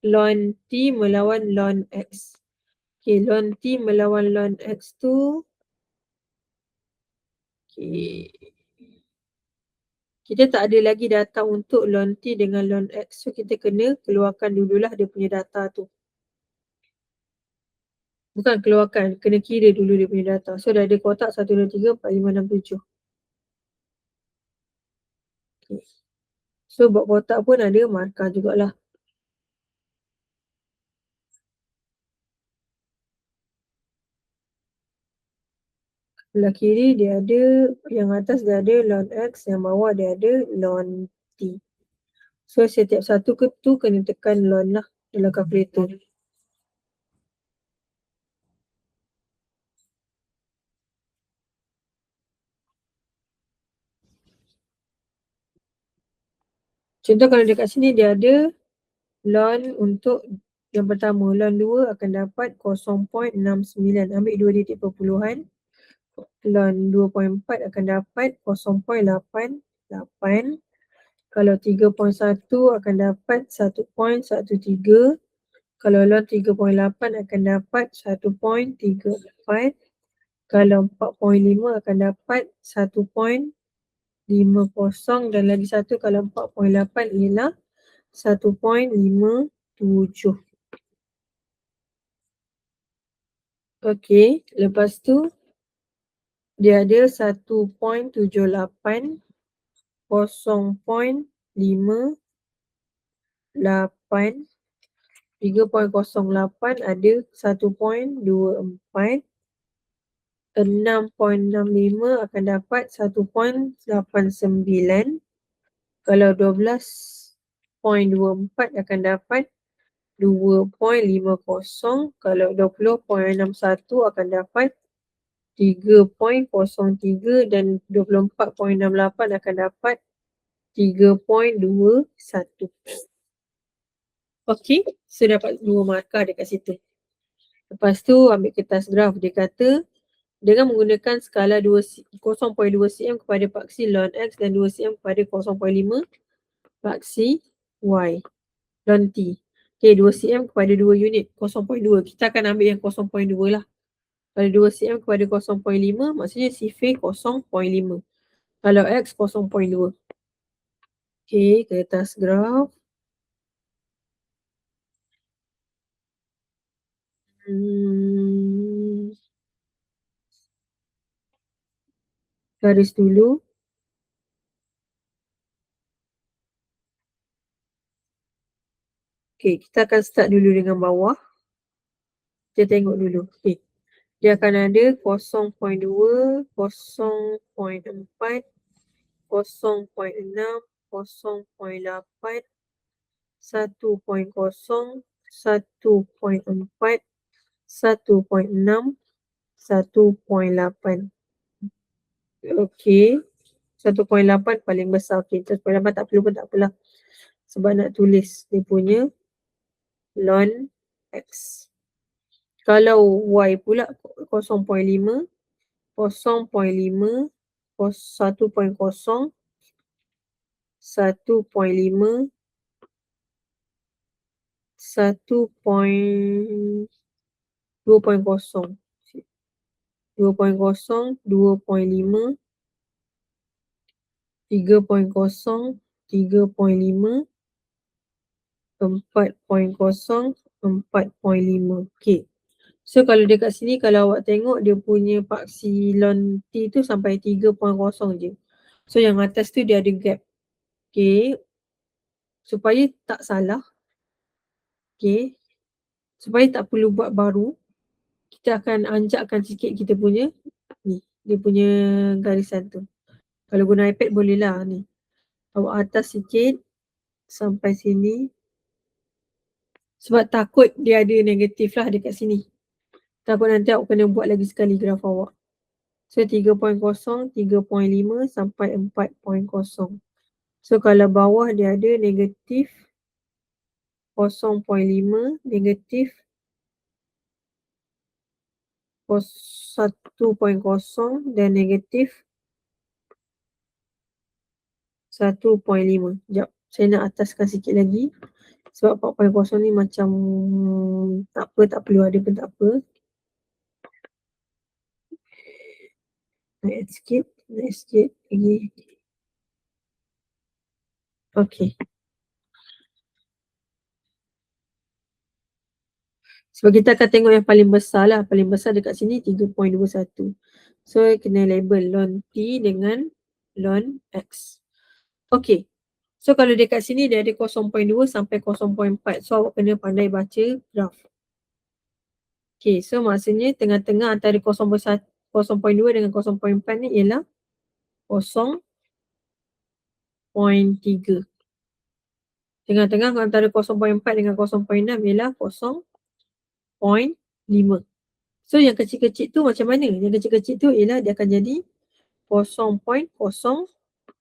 ln T melawan ln X. Okey, ln T melawan ln X tu. Okey. Kita tak ada lagi data untuk ln T dengan ln X. So, kita kena keluarkan dululah dia punya data tu. Bukan keluarkan, kena kira dulu dia punya data. So, dah ada kotak 1, 2, 3, 4, 5, 6, 7. Okay. So, buat kotak pun ada markah jugalah. Sebelah kiri dia ada, yang atas dia ada ln X, yang bawah dia ada ln T. So, setiap satu tu kena tekan ln lah dalam kalkulator. Contoh kalau dekat sini dia ada ln untuk yang pertama, ln 2 akan dapat 0.69. Ambil 2 titik perpuluhan. Ln 2.4 akan dapat 0.88. Kalau 3.1 akan dapat 1.13. Kalau ln 3.8 akan dapat 1.34. Kalau 4.5 akan dapat 1.50 dan lagi satu kalau 4.8 ialah 1.57. Okey, lepas tu dia ada 1.78, 0.58, 3.08 ada 1.24, 6.65 akan dapat 1.89. Kalau 12.24 akan dapat 2.50. Kalau 20.61 akan dapat 3.03 dan 24.68 akan dapat 3.21. Okey, so dapat 2 markah dekat situ. Lepas tu ambil kertas graf. Dia kata dengan menggunakan skala 0.2 cm kepada paksi ln X dan 2 cm kepada 0.5 paksi Y ln T. Okay, 2 cm kepada 2 unit, 0.2. Kita akan ambil yang 0.2 lah. Kalau 2 cm kepada 0.5, maksudnya sifir 0.5. Kalau X 0.2. Okay, kertas graf. Garis dulu. Okay, kita akan start dulu dengan bawah. Kita tengok dulu. Okay. Dia akan ada 0.2, 0.4, 0.6, 0.8, 1.0, 1.4, 1.6, 1.8. Okey. 1.8 paling besar. Okey, 1.8 tak perlu pun tak apalah. Sebab nak tulis dia punya ln X. Kalau Y pula 0.5, 0.5, 1.0, 1.5, 2.0, 2.0, 2.5, 3.0, 3.5, 4.0, 4.5. Okay. So kalau dekat sini kalau awak tengok dia punya paksi ln T tu sampai 3.0 je. So yang atas tu dia ada gap. Okay. Supaya tak salah. Okay. Supaya tak perlu buat baru. Kita akan anjakkan sikit kita punya ni. Dia punya garisan tu. Kalau guna iPad boleh lah ni. Awak atas sikit. Sampai sini. Sebab takut dia ada negatif lah dekat sini. Takut nanti awak kena buat lagi sekali graf awak. So 3.0, 3.5 sampai 4.0. So kalau bawah dia ada negatif 0.5, negatif 1.0 dan negatif 1.5. Sekejap, saya nak ataskan sikit lagi. Sebab 4.0 ni macam tak apa, tak perlu ada pun tak apa. Naik sikit lagi. Okay. Sebab kita akan tengok yang paling besar lah. Paling besar dekat sini 3.21. So kena label ln T dengan ln X. Okay. So kalau dekat sini dia ada 0.2 sampai 0.4. So awak kena pandai baca graf. Okay. So maksudnya tengah-tengah antara 0.2 dengan 0.4 ni ialah 0.3. Tengah-tengah antara 0.4 dengan 0.6 ialah 0.5. So yang kecil-kecil tu macam mana? Yang kecil-kecil tu ialah dia akan jadi 0.22,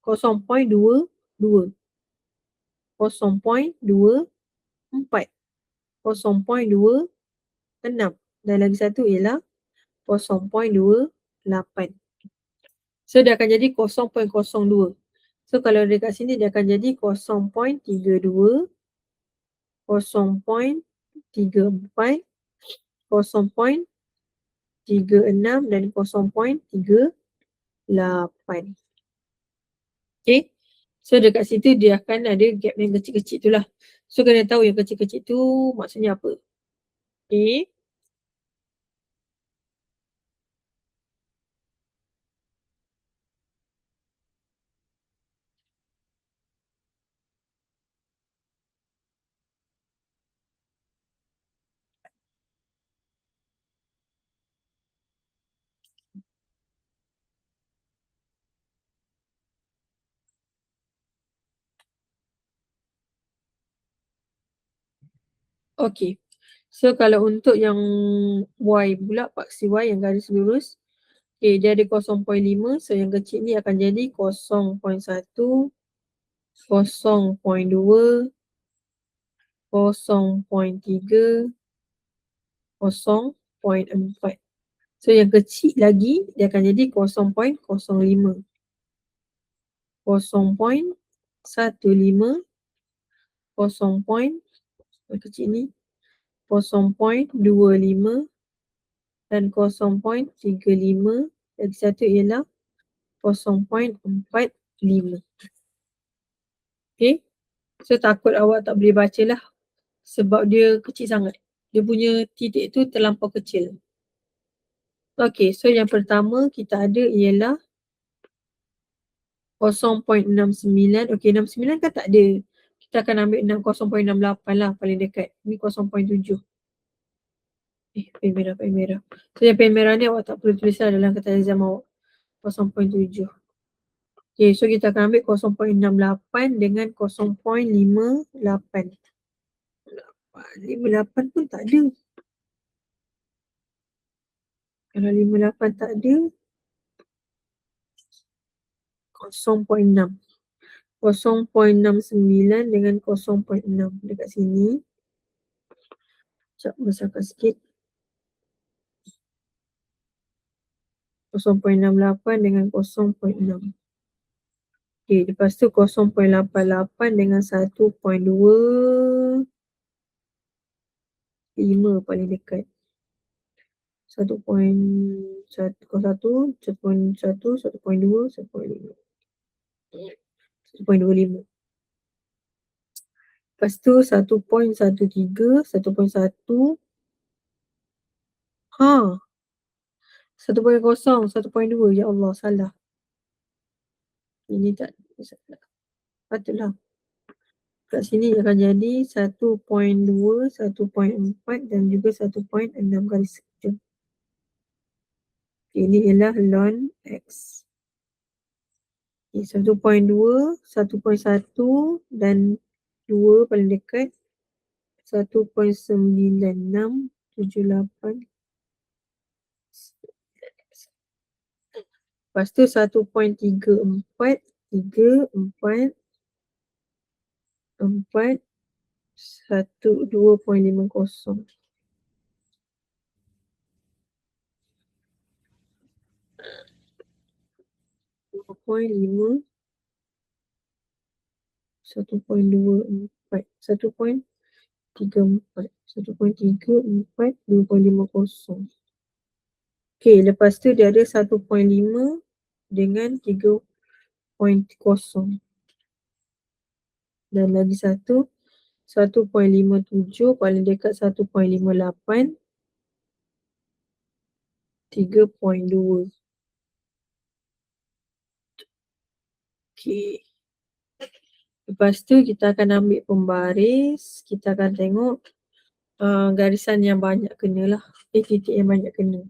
0.24, 0.26 dan lagi satu ialah 0.28. So dia akan jadi 0.02. So kalau dekat sini dia akan jadi 0.32, 0.34, 0.36 dan 0.38. Okay. So dekat situ dia akan ada gap yang kecil-kecil tu lah. So kena tahu yang kecil-kecil tu maksudnya apa. Okay. Okay. So kalau untuk yang Y pula, paksi Y yang garis lurus. Okay, dia ada 0.5. So yang kecil ni akan jadi 0.1, 0.2, 0.3, 0. 0.4. So yang kecil lagi dia akan jadi 0.05. 0.15, yang kecil ni 0.25 dan 0.35. Lagi satu ialah 0.45. Okay, so takut awak tak boleh baca lah sebab dia kecil sangat. Dia punya titik tu terlampau kecil. Okay, so yang pertama kita ada ialah 0.69. Okay, 69 kan tak ada. Kita akan ambil 0.68 lah paling dekat. Ni 0.7. Pen merah. So yang pen merah ni awak tak perlu tulis lah dalam kertas exam awak. 0.7. Okay, so kita akan ambil 0.68 dengan 0.58. 58 pun tak ada. Kalau 58 tak ada, 0.6. 0.69 dengan 0.6 dekat sini. Sekejap besarkan sikit. 0.68 dengan 0.6. Okay, lepas tu 0.88 dengan 1.25 paling dekat. 1.1, 1.1, 1.2, 1.5. 1.25. Lepas tu 1.13, 1.1. 1.0, 1.2. Ya Allah, salah. Ini tak salah. Patutlah. Kat sini akan jadi 1.2, 1.4 dan juga 1.6 garis kejap. Ini ialah ln X. Okay, 1.2, 1.1 dan 2 paling dekat. 1.9678. Lepas tu 1.34, 3, 4, 4, 2.50. 2.5, 1.24, 1.34, 1.34, 2.50. Okay, lepas tu dia ada 1.5 dengan 3.0. Dan lagi satu 1.57 paling dekat 1.58, 3.2. Okay. Lepas tu kita akan ambil pembaris. Kita akan tengok garisan yang banyak kena lah. Titik yang banyak kena.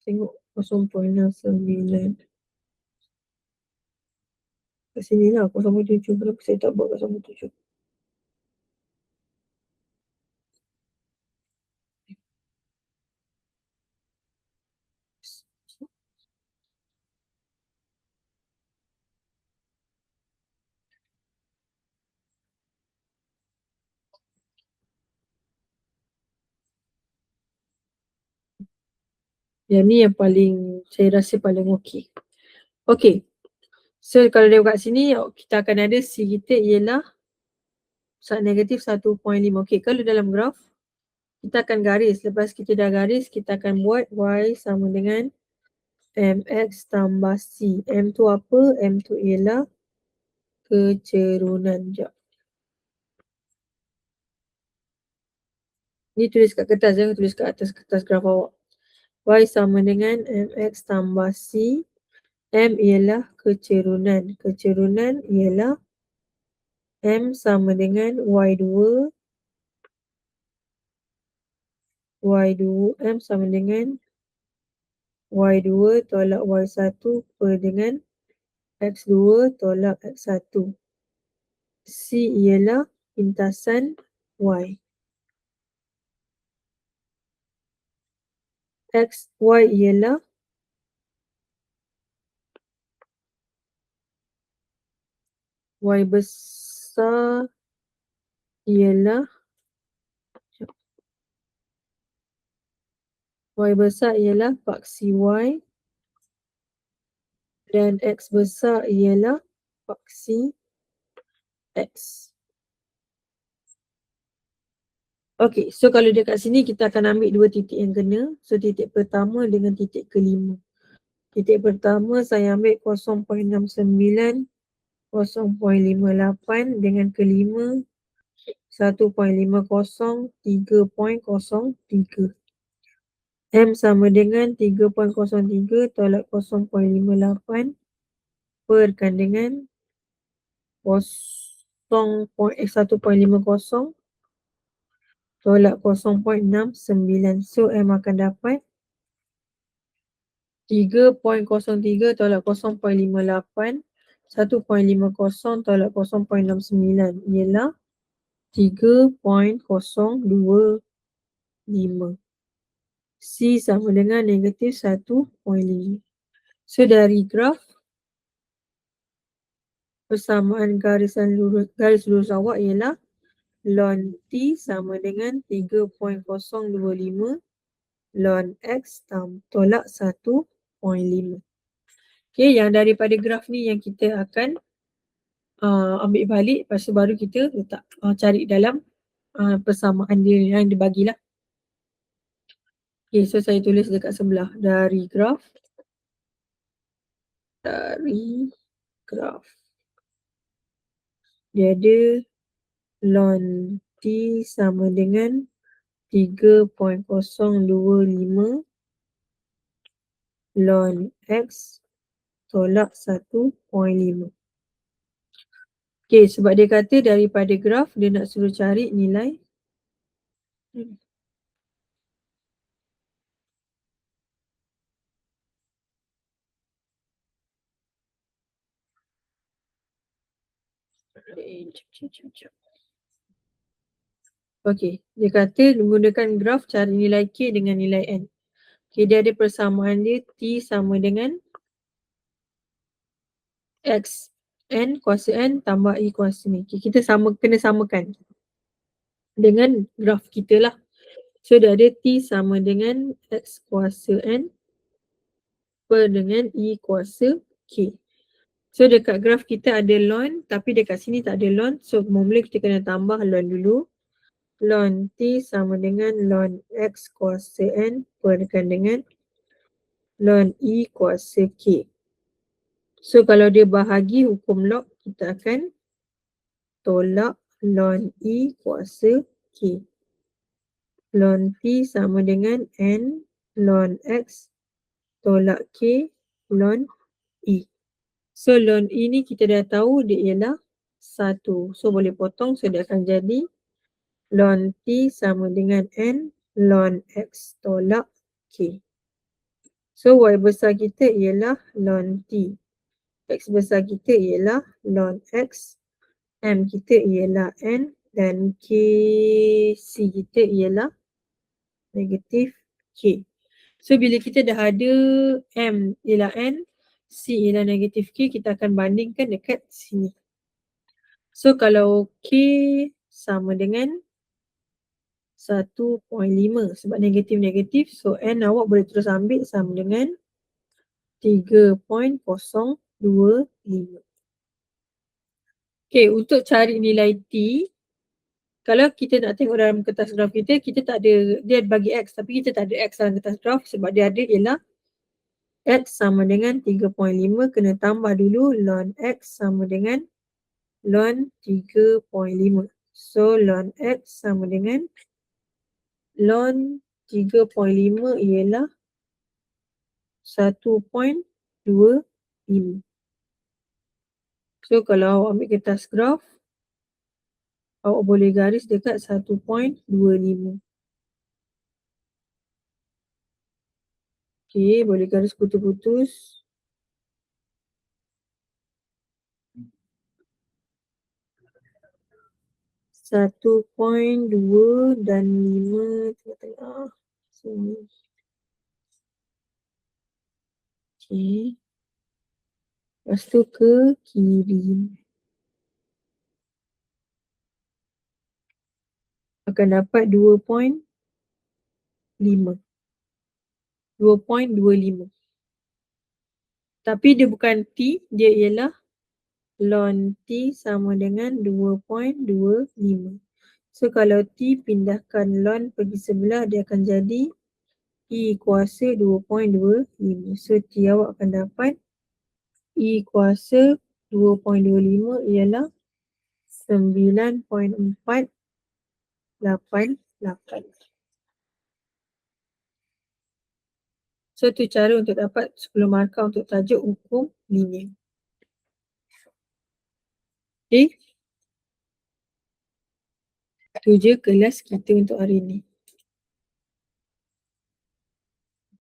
Tengok 0.9. Kat sini lah 0.7. Kenapa saya tak buat 0.7? Yang ni yang paling, saya rasa paling okey. Okey. So kalau dia kat sini, kita akan ada C kita ialah negatif 1.5. Okey, kalau dalam graf, kita akan garis. Lepas kita dah garis, kita akan buat Y sama dengan MX tambah C. M tu apa? M tu ialah kecerunan. Sekejap. Ni tulis kat kertas, jangan tulis kat atas kertas graf awak. Y sama dengan MX tambah C. M ialah kecerunan. Kecerunan ialah M sama dengan Y2. Y2 M sama dengan Y2 tolak Y1 per dengan X2 tolak X1. C ialah pintasan Y. Y ialah Y besar ialah paksi Y dan X besar ialah paksi X. Okey, so kalau dekat sini kita akan ambil dua titik yang kena. So titik pertama dengan titik kelima. Titik pertama saya ambil 0.69, 0.58 dengan kelima 1.50, 3.03. M sama dengan 3.03 tolak 0.58 perkan dengan 1.50 tolak 0.69. So M akan dapat 3.03 tolak 0.58, 1.50 tolak 0.69 ialah 3.025. C sama dengan negatif 1.5. So dari graf persamaan garis lurus awak ialah ln T sama dengan 3.025 ln X tolak 1.5. Okay, yang daripada graf ni yang kita akan ambil balik, lepas tu baru kita letak cari dalam persamaan dia yang dibagilah. Okay, so saya tulis dekat sebelah dari graf dia ada ln T sama dengan 3.025 ln X tolak 1.5. Okay, sebab dia kata daripada graf dia nak suruh cari nilai Okey, dia kata menggunakan graf cari nilai K dengan nilai N. Okay, dia ada persamaan dia T sama dengan X N kuasa N tambah I kuasa ni. Okay, kita kena samakan dengan graf kita lah. So dia ada T sama dengan X kuasa N per dengan I kuasa K. So dekat graf kita ada ln tapi dekat sini tak ada ln. So mula kita kena tambah ln dulu. Ln T sama dengan ln X kuasa N perkan dengan ln I kuasa K. So kalau dia bahagi hukum log, kita akan tolak ln I kuasa K. Ln T sama dengan N ln X tolak K ln I. So ln I ni kita dah tahu dia ialah 1. So boleh potong, so dia akan jadi ln T sama dengan N ln X tolak K. So Y besar kita ialah ln T. X besar kita ialah ln X. M kita ialah N. Dan K C kita ialah negatif K. So bila kita dah ada M ialah N, C ialah negatif K, kita akan bandingkan dekat sini. So kalau K sama dengan 1.5 sebab negatif-negatif. So N awak boleh terus ambil sama dengan 3.025. Okay, untuk cari nilai T, kalau kita nak tengok dalam kertas graf kita, kita tak ada, dia bagi X tapi kita tak ada X dalam kertas graf sebab dia ada ialah X sama dengan 3.5 kena tambah dulu ln X sama dengan ln 3.5. So ln X sama dengan ln 3.5 ialah 1.25. So kalau awak ambil kertas graf, awak boleh garis dekat 1.25. Okey, boleh garis putus-putus. Satu poin, 2 dan 5 tengah-tengah. Sini. Okey. Lepas tu ke kiri. Akan dapat 2.5. 2.25. Tapi dia bukan T, dia ialah ln T sama dengan 2.25. So kalau T pindahkan ln pergi sebelah, dia akan jadi E kuasa 2.25. So T awak akan dapat E kuasa 2.25 ialah 9.488. So tu cara untuk dapat 10 markah untuk tajuk hukum linear. Okay. Itu je kelas kita untuk hari ni.